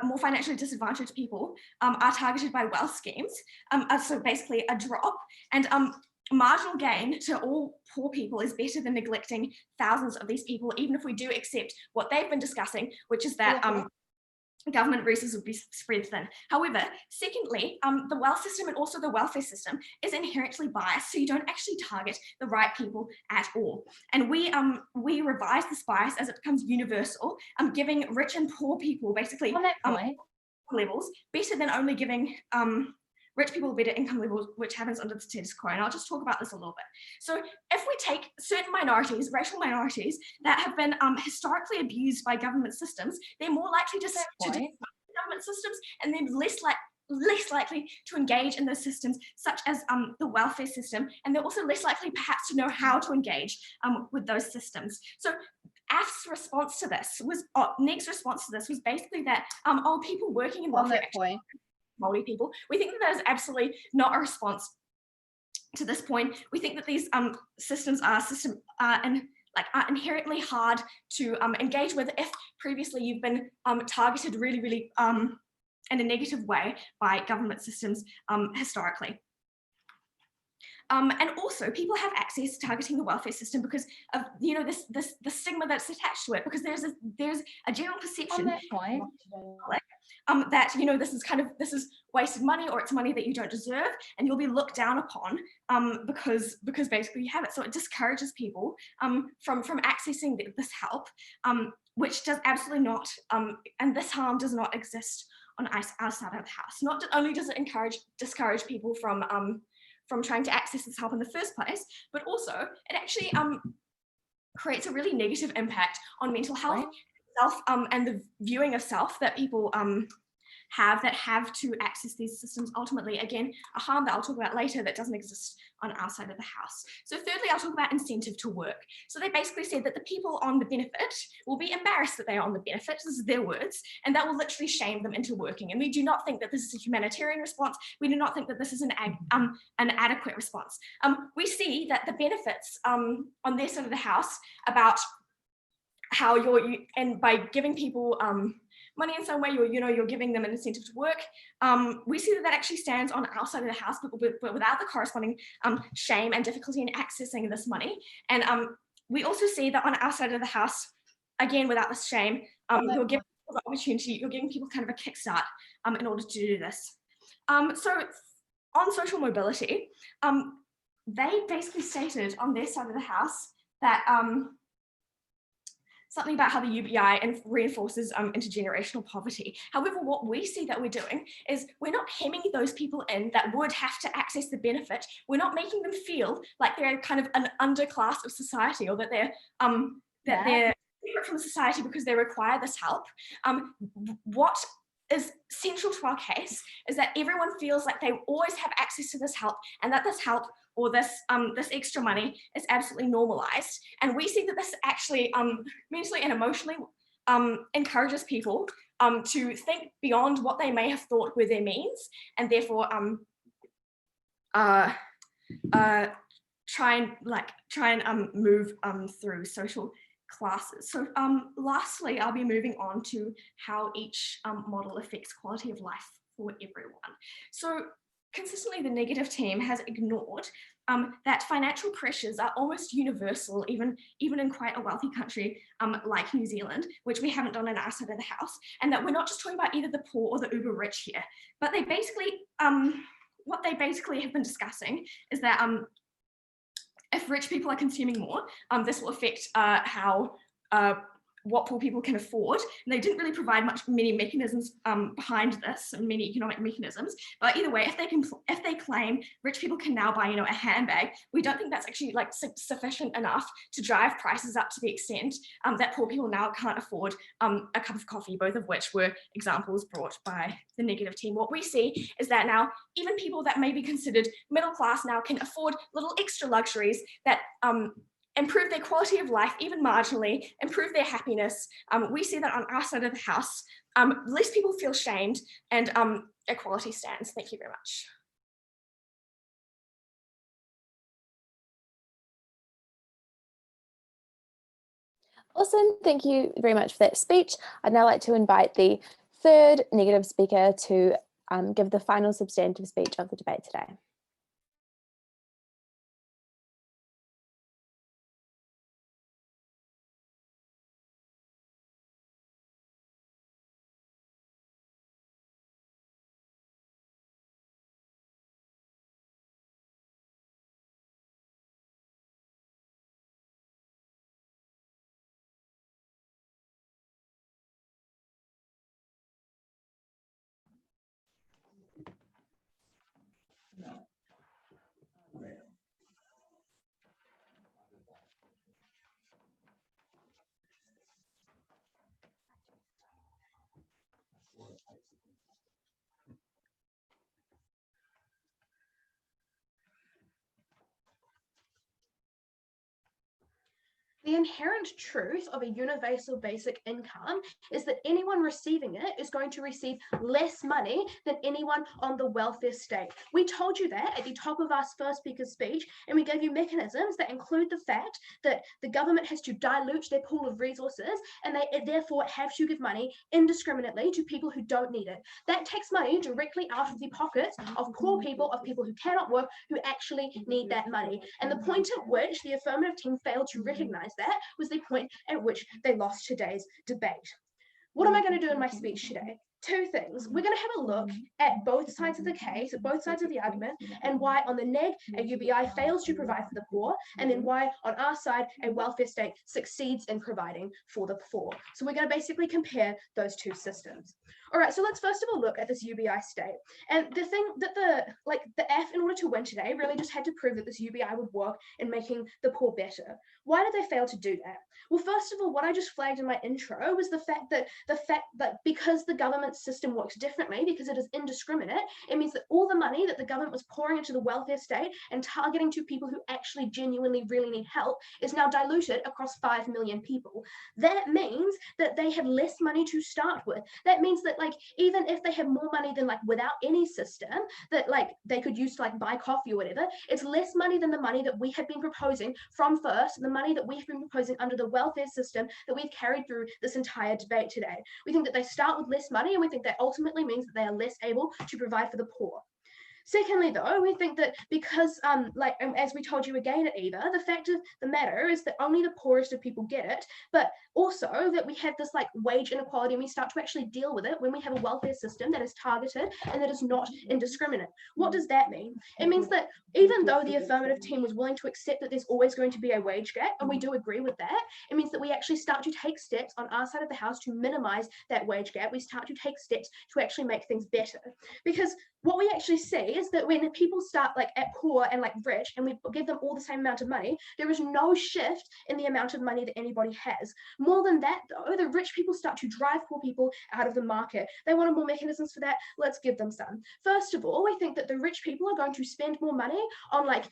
more financially disadvantaged people are targeted by wealth schemes. So basically a drop, and marginal gain to all poor people is better than neglecting thousands of these people, even if we do accept what they've been discussing, which is that government resources would be spread thin. However, secondly, the wealth system and also the welfare system is inherently biased, so you don't actually target the right people at all. And we revise this bias as it becomes universal, giving rich and poor people basically levels better than only giving rich people better income levels, which happens under the status quo. And I'll just talk about this a little bit. So if we take certain minorities, racial minorities that have been historically abused by government systems, they're more likely to government systems, and they're less likely to engage in those systems, such as the welfare system, and they're also less likely perhaps to know how to engage with those systems. So AF's response to this was, NEG's response to this was basically that, people working in welfare multi people. We think that is absolutely not a response to this point. We think that these systems are inherently hard to engage with if previously you've been targeted really, really in a negative way by government systems historically. And also people have access to targeting the welfare system because of the stigma that's attached to it, because there's a general perception that this is wasted money, or it's money that you don't deserve, and you'll be looked down upon because basically you have it. So it discourages people from accessing this help, which does absolutely not, and this harm does not exist on our side of the house. Not only does it discourage people from trying to access this help in the first place, but also it actually creates a really negative impact on mental health, self, and the viewing of self that people have that have to access these systems ultimately, again, a harm that I'll talk about later that doesn't exist on our side of the house. So thirdly, I'll talk about incentive to work. So they basically said that the people on the benefit will be embarrassed that they are on the benefit, this is their words, and that will literally shame them into working. And we do not think that this is a humanitarian response. We do not think that this is an adequate response. We see that the benefits on their side of the house about how and by giving people money in some way, you're giving them an incentive to work. We see that that actually stands on our side of the house, but without the corresponding shame and difficulty in accessing this money. And we also see that on our side of the house, again, without this shame, you're giving people the opportunity, you're giving people kind of a kickstart in order to do this. So on social mobility, they basically stated on their side of the house that something about how the UBI reinforces intergenerational poverty. However, what we see that we're doing is we're not hemming those people in that would have to access the benefit. We're not making them feel like they're kind of an underclass of society, or that they're separate from society because they require this help. What is central to our case is that everyone feels like they always have access to this help, and that this help or this extra money is absolutely normalized. And we see that this actually mentally and emotionally encourages people to think beyond what they may have thought were their means, and therefore try and move through social classes. So lastly, I'll be moving on to how each model affects quality of life for everyone. So consistently, the negative team has ignored that financial pressures are almost universal, even in quite a wealthy country like New Zealand, which we haven't done in our side of the house, and that we're not just talking about either the poor or the uber rich here, but they basically, what they basically have been discussing is that if rich people are consuming more, this will affect what poor people can afford. And they didn't really provide many mechanisms behind this, and many economic mechanisms. But either way, if they claim rich people can now buy, a handbag, we don't think that's actually sufficient enough to drive prices up to the extent that poor people now can't afford a cup of coffee, both of which were examples brought by the negative team. What we see is that now even people that may be considered middle class now can afford little extra luxuries that improve their quality of life, even marginally, improve their happiness. We see that on our side of the house, less people feel shamed, and equality stands. Thank you very much. Awesome, thank you very much for that speech. I'd now like to invite the third negative speaker to give the final substantive speech of the debate today. The inherent truth of a universal basic income is that anyone receiving it is going to receive less money than anyone on the welfare state. We told you that at the top of our first speaker's speech, and we gave you mechanisms that include the fact that the government has to dilute their pool of resources, and they therefore have to give money indiscriminately to people who don't need it. That takes money directly out of the pockets of poor people, of people who cannot work, who actually need that money. And the point at which the affirmative team failed to recognize that was the point at which they lost today's debate. What am I going to do in my speech today? Two things. We're going to have a look at both sides of the case, both sides of the argument, and why on the neg, a UBI fails to provide for the poor, and then why on our side, a welfare state succeeds in providing for the poor. So we're going to basically compare those two systems. All right, so let's first of all look at this UBI state. And the thing that the F, in order to win today, really just had to prove that this UBI would work in making the poor better. Why did they fail to do that? Well, first of all, what I just flagged in my intro was the fact that because the government government system works differently because it is indiscriminate, it means that all the money that the government was pouring into the welfare state and targeting to people who actually genuinely really need help is now diluted across 5 million people. That means that they have less money to start with. That means that like even if they have more money than like without any system that like they could use to like buy coffee or whatever, it's less money than the money that we have been proposing from first, the money that we have been proposing under the welfare system that we've carried through this entire debate today. We think that they start with less money, and we think that ultimately means that they are less able to provide for the poor. Secondly, though, we think that because, as we told you again at Eva, the fact of the matter is that only the poorest of people get it, but also that we have this like wage inequality, and we start to actually deal with it when we have a welfare system that is targeted and that is not indiscriminate. What does that mean? It means that even though the affirmative team was willing to accept that there's always going to be a wage gap, and we do agree with that, it means that we actually start to take steps on our side of the house to minimize that wage gap. We start to take steps to actually make things better. Because what we actually see is that when people start like at poor and like rich, and we give them all the same amount of money, there is no shift in the amount of money that anybody has. More than that, though, the rich people start to drive poor people out of the market. They wanted more mechanisms for that. Let's give them some. First of all, we think that the rich people are going to spend more money on like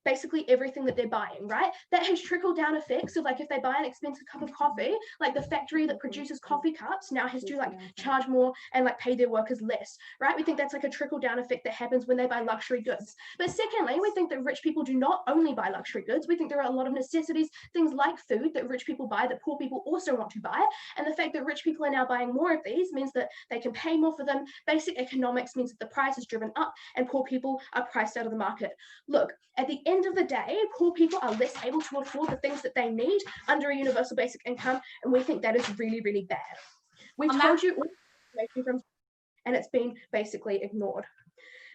basically everything that they're buying, right? That has trickle down effects of like if they buy an expensive cup of coffee, like the factory that produces coffee cups now has to like charge more and like pay their workers less, right? We think that's like a trickle down effect that happens when they buy luxury goods. But secondly, we think that rich people do not only buy luxury goods. We think there are a lot of necessities, things like food that rich people buy that poor people also want to buy. And the fact that rich people are now buying more of these means that they can pay more for them. Basic economics means that the price is driven up and poor people are priced out of the market. Look, at the end of the day, poor people are less able to afford the things that they need under a universal basic income, and we think that is really, really bad. We told you all the information from, and it's been basically ignored.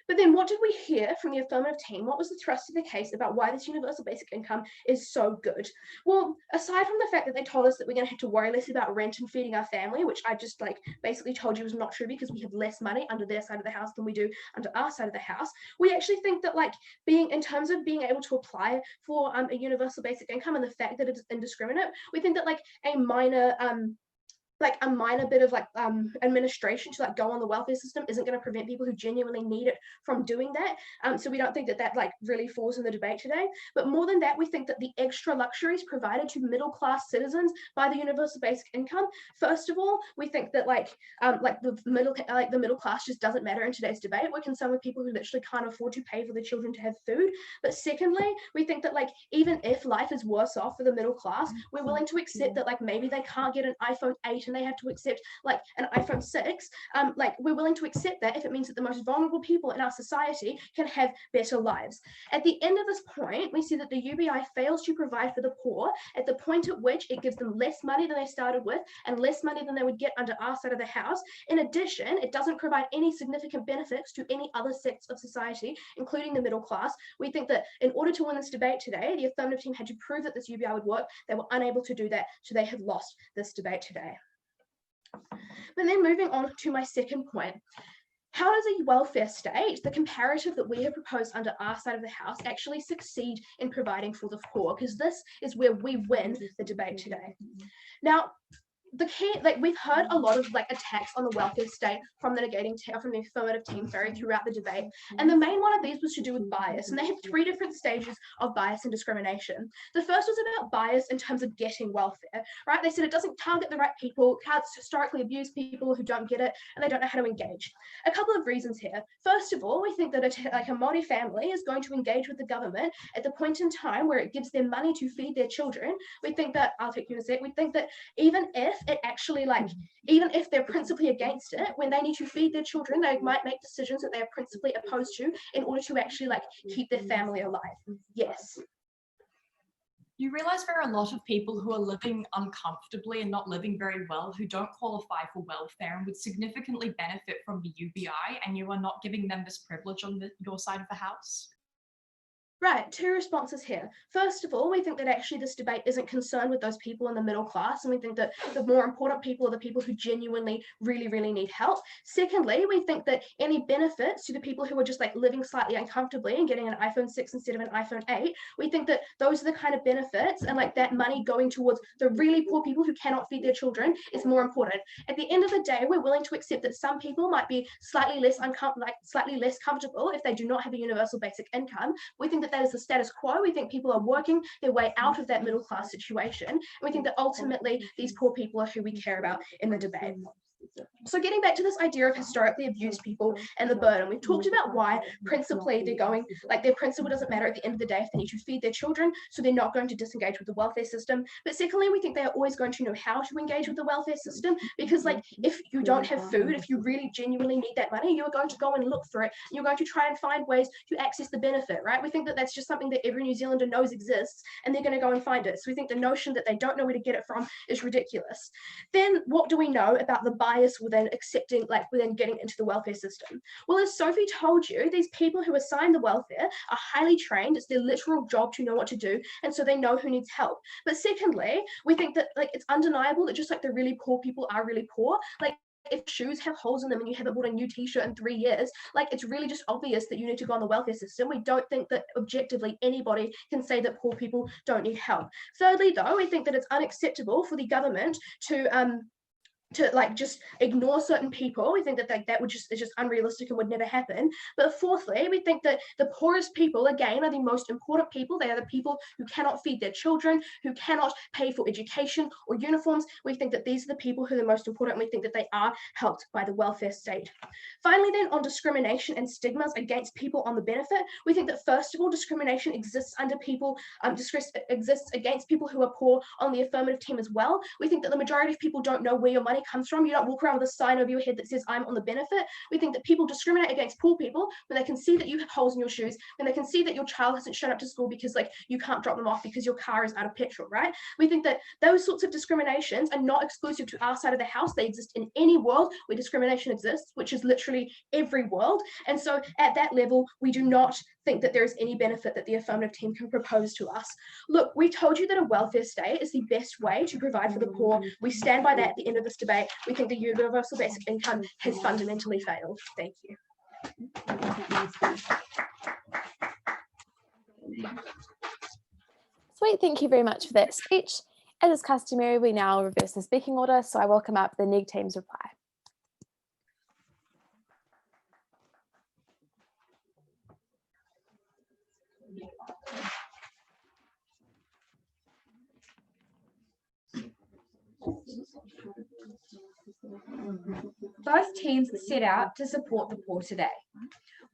But then what did we hear from the affirmative team? What was the thrust of the case about why this universal basic income is so good? Well, aside from the fact that they told us that we're going to have to worry less about rent and feeding our family, which I just like basically told you was not true because we have less money under their side of the house than we do under our side of the house, we actually think that like in terms of being able to apply for a universal basic income and the fact that it's indiscriminate, we think that like a minor bit of administration to like go on the welfare system isn't going to prevent people who genuinely need it from doing that. So we don't think that that like really falls in the debate today. But more than that, we think that the extra luxuries provided to middle class citizens by the universal basic income. First of all, we think that the middle class just doesn't matter in today's debate. We're concerned with people who literally can't afford to pay for their children to have food. But secondly, we think that like even if life is worse off for the middle class, we're willing to accept that like maybe they can't get an iPhone 8 and they have to accept like an iPhone 6, we're willing to accept that if it means that the most vulnerable people in our society can have better lives. At the end of this point, we see that the UBI fails to provide for the poor at the point at which it gives them less money than they started with and less money than they would get under our side of the house. In addition, it doesn't provide any significant benefits to any other sects of society, including the middle class. We think that in order to win this debate today, the affirmative team had to prove that this UBI would work. They were unable to do that, so they have lost this debate today. But then moving on to my second point, how does a welfare state, the comparative that we have proposed under our side of the house, actually succeed in providing for the poor? Because this is where we win the debate today. Now, the key, we've heard a lot of attacks on the welfare state from the affirmative team throughout the debate, and the main one of these was to do with bias, and they had 3 different stages of bias and discrimination. The first was about bias in terms of getting welfare, right? They said it doesn't target the right people, can't historically abuse people who don't get it, and they don't know how to engage. A couple of reasons here. First of all, we think that a Māori family is going to engage with the government at the point in time where it gives them money to feed their children. We think that, I'll take you in a sec, we think that even if they're principally against it, when they need to feed their children, they might make decisions that they are principally opposed to in order to actually keep their family alive. Yes. You realise there are a lot of people who are living uncomfortably and not living very well, who don't qualify for welfare and would significantly benefit from the UBI, and you are not giving them this privilege on your side of the house? Right, two responses here. First of all, we think that actually this debate isn't concerned with those people in the middle class, and we think that the more important people are the people who genuinely really need help. Secondly, we think that any benefits to the people who are just like living slightly uncomfortably and getting an iPhone 6 instead of an iPhone 8, we think that those are the kind of benefits, and like that money going towards the really poor people who cannot feed their children is more important. At the end of the day, we're willing to accept that some people might be slightly less comfortable if they do not have a universal basic income. We think that is the status quo. We think people are working their way out of that middle class situation. And we think that ultimately these poor people are who we care about in the debate. So getting back to this idea of historically abused people and the burden, we've talked about why principally they're going, like their principle doesn't matter at the end of the day if they need to feed their children, so they're not going to disengage with the welfare system. But secondly, we think they are always going to know how to engage with the welfare system, because like if you don't have food, if you really genuinely need that money, you're going to go and look for it. You're going to try and find ways to access the benefit, right? We think that that's just something that every New Zealander knows exists, and they're going to go and find it. So we think the notion that they don't know where to get it from is ridiculous. Then what do we know about the bias within within getting into the welfare system? Well, as Sophie told you, these people who assign the welfare are highly trained. It's their literal job to know what to do, and so they know who needs help. But secondly, we think that like it's undeniable that just like the really poor people are really poor, like if shoes have holes in them and you haven't bought a new t-shirt in 3 years, like it's really just obvious that you need to go on the welfare system. We don't think that objectively anybody can say that poor people don't need help. Thirdly, though, we think that it's unacceptable for the government to like just ignore certain people. We think that that would just is just unrealistic and would never happen. But fourthly, we think that the poorest people, again, are the most important people. They are the people who cannot feed their children, who cannot pay for education or uniforms. We think that these are the people who are the most important, and we think that they are helped by the welfare state. Finally, then, on discrimination and stigmas against people on the benefit, we think that first of all, discrimination exists under people, exists against people who are poor on the affirmative team as well. We think that the majority of people don't know where your money comes from. You don't walk around with a sign over your head that says I'm on the benefit. We think that people discriminate against poor people when they can see that you have holes in your shoes, when they can see that your child hasn't shown up to school because like you can't drop them off because your car is out of petrol, right? We think that those sorts of discriminations are not exclusive to our side of the house. They exist in any world where discrimination exists, which is literally every world. And so at that level, we do not think that there is any benefit that the affirmative team can propose to us. Look, we told you that a welfare state is the best way to provide for the poor. We stand by that at the end of this debate. We think the universal basic income has fundamentally failed. Thank you. Sweet, thank you very much for that speech. As is customary, we now reverse the speaking order, so I welcome up the NEG team's reply. Both teams set out to support the poor today.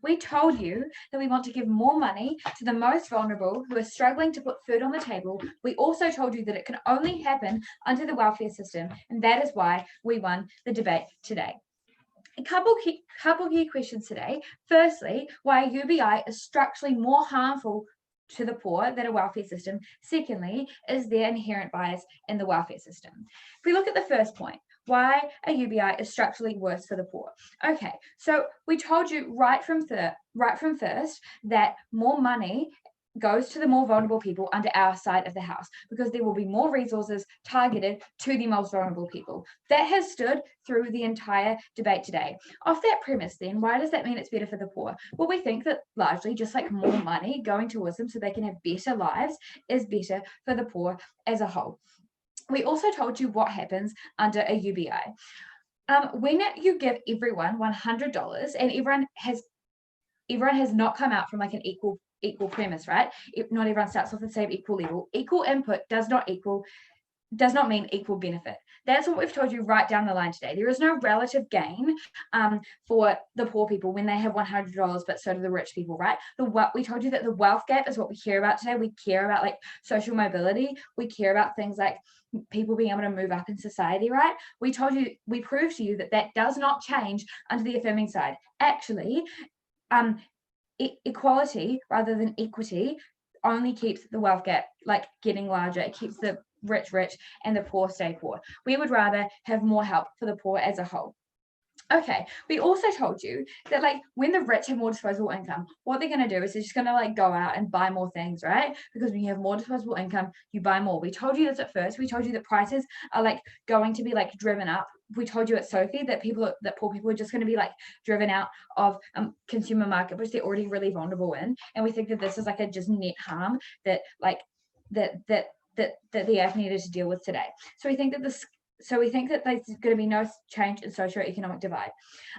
We told you that we want to give more money to the most vulnerable who are struggling to put food on the table. We also told you that it can only happen under the welfare system, and that is why we won the debate today. A couple key questions today. Firstly, why a UBI is structurally more harmful to the poor than a welfare system. Secondly, is there inherent bias in the welfare system? If we look at the first point, why a UBI is structurally worse for the poor. Okay, so we told you right from first that more money goes to the more vulnerable people under our side of the house because there will be more resources targeted to the most vulnerable people. That has stood through the entire debate today. Off that premise then, why does that mean it's better for the poor? Well, we think that largely just like more money going towards them so they can have better lives is better for the poor as a whole. We also told you what happens under a UBI. When you give everyone $100 and everyone has not come out from like an equal premise, right? Not everyone starts off the same equal level. Equal input does not mean equal benefit. That's what we've told you right down the line today. There is no relative gain for the poor people when they have $100, but so do the rich people, right? We told you that the wealth gap is what we care about today. We care about like social mobility. We care about things like people being able to move up in society, right? We proved to you that that does not change under the affirming side. Actually, equality rather than equity only keeps the wealth gap like getting larger. It keeps the rich and the poor stay poor. We would rather have more help for the poor as a whole. Okay, we also told you that like when the rich have more disposable income, what they're going to do is they're just going to like go out and buy more things, right? Because when you have more disposable income, you buy more. We told you this at first. We told you that prices are like going to be like driven up. We told you at Sophie that poor people are just going to be like driven out of consumer market, which they're already really vulnerable in. And we think that this is like a just net harm that like that the earth needed to deal with today. So we think that there's going to be no change in socioeconomic divide.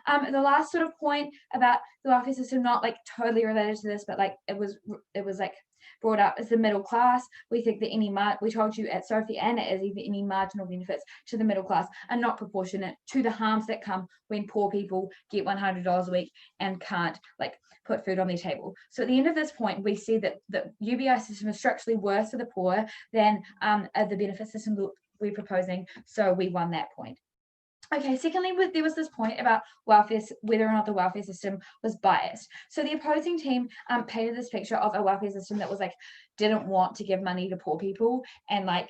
The last sort of point about the welfare system, not like totally related to this, but like it was like brought up is the middle class. We think that we told you at Sophie and at Izzy that any marginal benefits to the middle class are not proportionate to the harms that come when poor people get $100 a week and can't like put food on their table. So at the end of this point, we see that the UBI system is structurally worse for the poor than the benefit system that we're proposing, so we won that point. Okay, secondly, there was this point about whether or not the welfare system was biased. So the opposing team painted this picture of a welfare system that was like didn't want to give money to poor people and like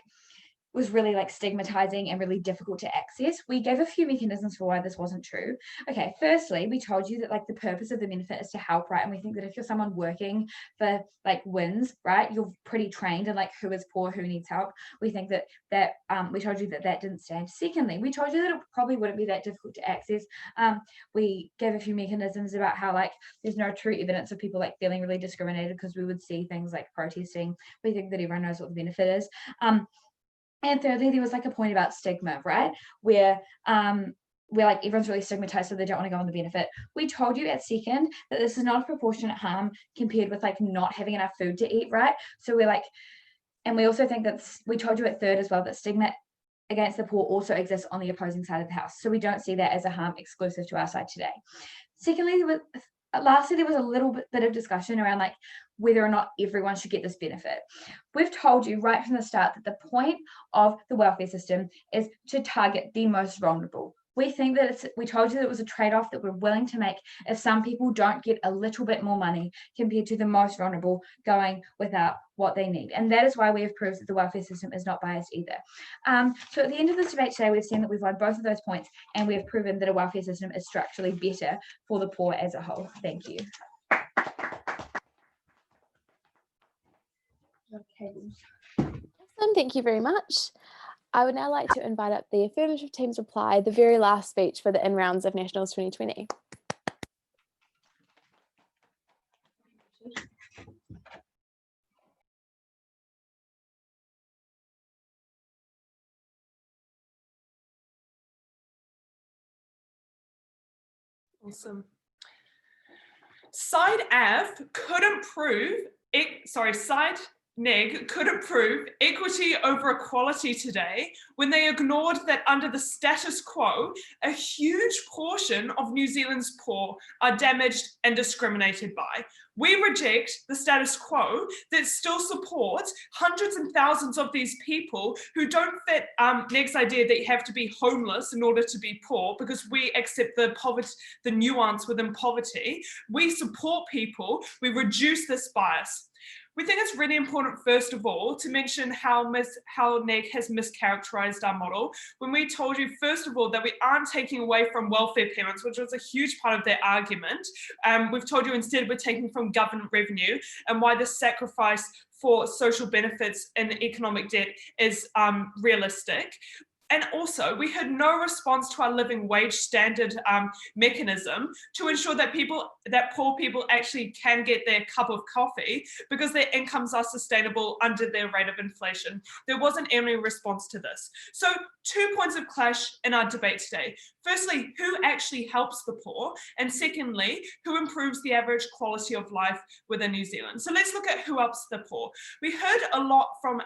was really like stigmatizing and really difficult to access. We gave a few mechanisms for why this wasn't true. Okay, firstly, we told you that like the purpose of the benefit is to help, right? And we think that if you're someone working for like WINS, right, you're pretty trained in like who is poor, who needs help. We think that we told you that didn't stand. Secondly, we told you that it probably wouldn't be that difficult to access. We gave a few mechanisms about how like there's no true evidence of people like feeling really discriminated because we would see things like protesting. We think that everyone knows what the benefit is. And thirdly, there was like a point about stigma, right? Where like everyone's really stigmatized, so they don't want to go on the benefit. We told you at second that this is not a proportionate harm compared with like not having enough food to eat, right? So we're like, and we also think that we told you at third as well that stigma against the poor also exists on the opposing side of the house. So we don't see that as a harm exclusive to our side today. Secondly, lastly, there was a little bit of discussion around like whether or not everyone should get this benefit. We've told you right from the start that the point of the welfare system is to target the most vulnerable. We think that we told you that it was a trade-off that we're willing to make if some people don't get a little bit more money compared to the most vulnerable going without what they need. And that is why we have proved that the welfare system is not biased either. So at the end of this debate today, we've seen that we've won both of those points and we have proven that a welfare system is structurally better for the poor as a whole. Thank you. Okay. Awesome, thank you very much. I would now like to invite up the affirmative team's reply, the very last speech for the in-rounds of Nationals 2020. Awesome. Side Av couldn't prove it, side Neg couldn't prove equity over equality today when they ignored that under the status quo, a huge portion of New Zealand's poor are damaged and discriminated by. We reject the status quo that still supports hundreds and thousands of these people who don't fit Neg's idea that you have to be homeless in order to be poor, because we accept the poverty, the nuance within poverty. We support people, we reduce this bias. We think it's really important, first of all, to mention how Neg has mischaracterized our model when we told you, first of all, that we aren't taking away from welfare payments, which was a huge part of their argument. We've told you instead we're taking from government revenue, and why the sacrifice for social benefits and economic debt is realistic. And also, we had no response to our living wage standard mechanism to ensure that poor people actually can get their cup of coffee because their incomes are sustainable under their rate of inflation. There wasn't any response to this. So 2 points of clash in our debate today. Firstly, who actually helps the poor? And secondly, who improves the average quality of life within New Zealand? So let's look at who helps the poor. We heard a lot from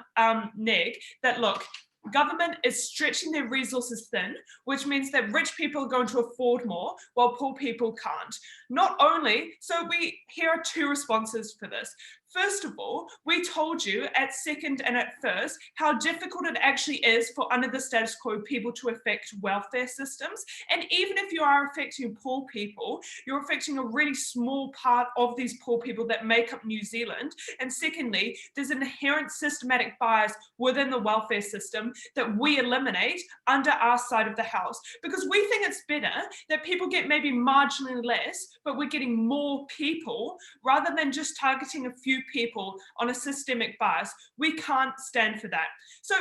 Neg that, look, government is stretching their resources thin, which means that rich people are going to afford more while poor people can't. Not only, so here are two responses for this. First of all, we told you at second and at first how difficult it actually is for under the status quo people to affect welfare systems. And even if you are affecting poor people, you're affecting a really small part of these poor people that make up New Zealand. And secondly, there's an inherent systematic bias within the welfare system that we eliminate under our side of the house, because we think it's better that people get maybe marginally less, but we're getting more people rather than just targeting a few people on a systemic bias. We can't stand for that. So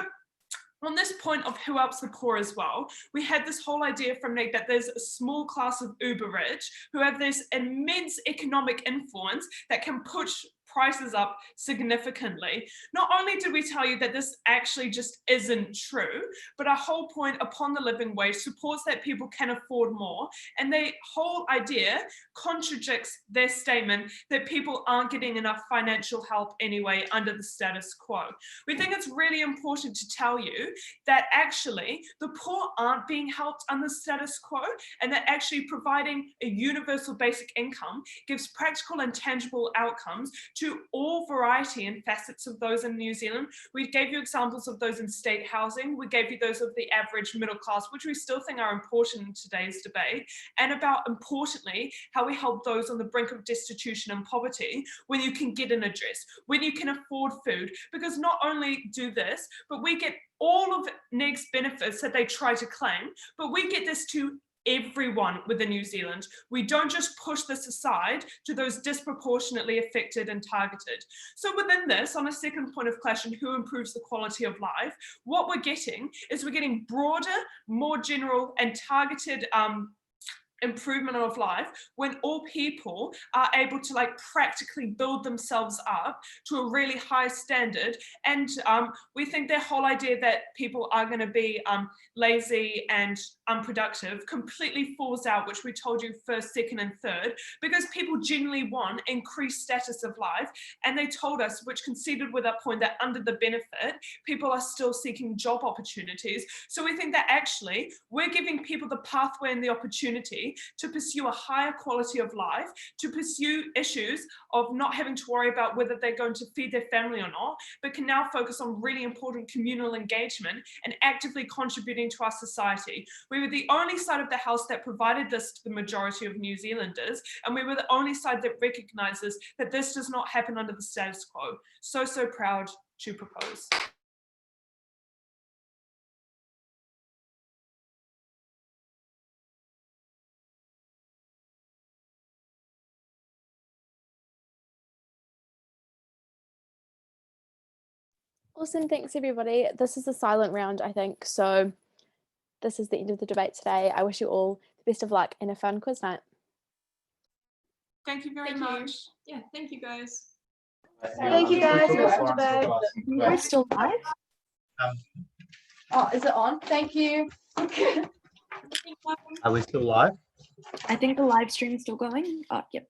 on this point of who helps the poor as well, we had this whole idea from Nick that there's a small class of uber rich who have this immense economic influence that can push prices up significantly. Not only did we tell you that this actually just isn't true, but our whole point upon the living wage supports that people can afford more, and the whole idea contradicts their statement that people aren't getting enough financial help anyway under the status quo. We think it's really important to tell you that actually the poor aren't being helped under the status quo, and that actually providing a universal basic income gives practical and tangible outcomes to all variety and facets of those in New Zealand. We gave you examples of those in state housing. We gave you those of the average middle class, which we still think are important in today's debate, and about, importantly, how we help those on the brink of destitution and poverty when you can get an address, when you can afford food, because not only do this, but we get all of NEG's benefits that they try to claim, but we get this to everyone within New Zealand. We don't just push this aside to those disproportionately affected and targeted. So within this, on a second point of question, who improves the quality of life, what we're getting is we're getting broader, more general and targeted improvement of life when all people are able to practically build themselves up to a really high standard. And we think their whole idea that people are going to be lazy and unproductive completely falls out, which we told you first, second and third, because people genuinely want increased status of life. And they told us, which conceded with our point, that under the benefit, people are still seeking job opportunities. So we think that actually we're giving people the pathway and the opportunity to pursue a higher quality of life, to pursue issues of not having to worry about whether they're going to feed their family or not, but can now focus on really important communal engagement and actively contributing to our society. We were the only side of the house that provided this to the majority of New Zealanders, and we were the only side that recognises that this does not happen under the status quo. So proud to propose. Awesome, thanks everybody. This is a silent round, I think, so this is the end of the debate today. I wish you all the best of luck and a fun quiz night. Thank you very much. Yeah, thank you guys. Thank you guys. Awesome debate. We're still live. Oh, is it on? Thank you. Are we still live? I think the live stream is still going. Oh, yep.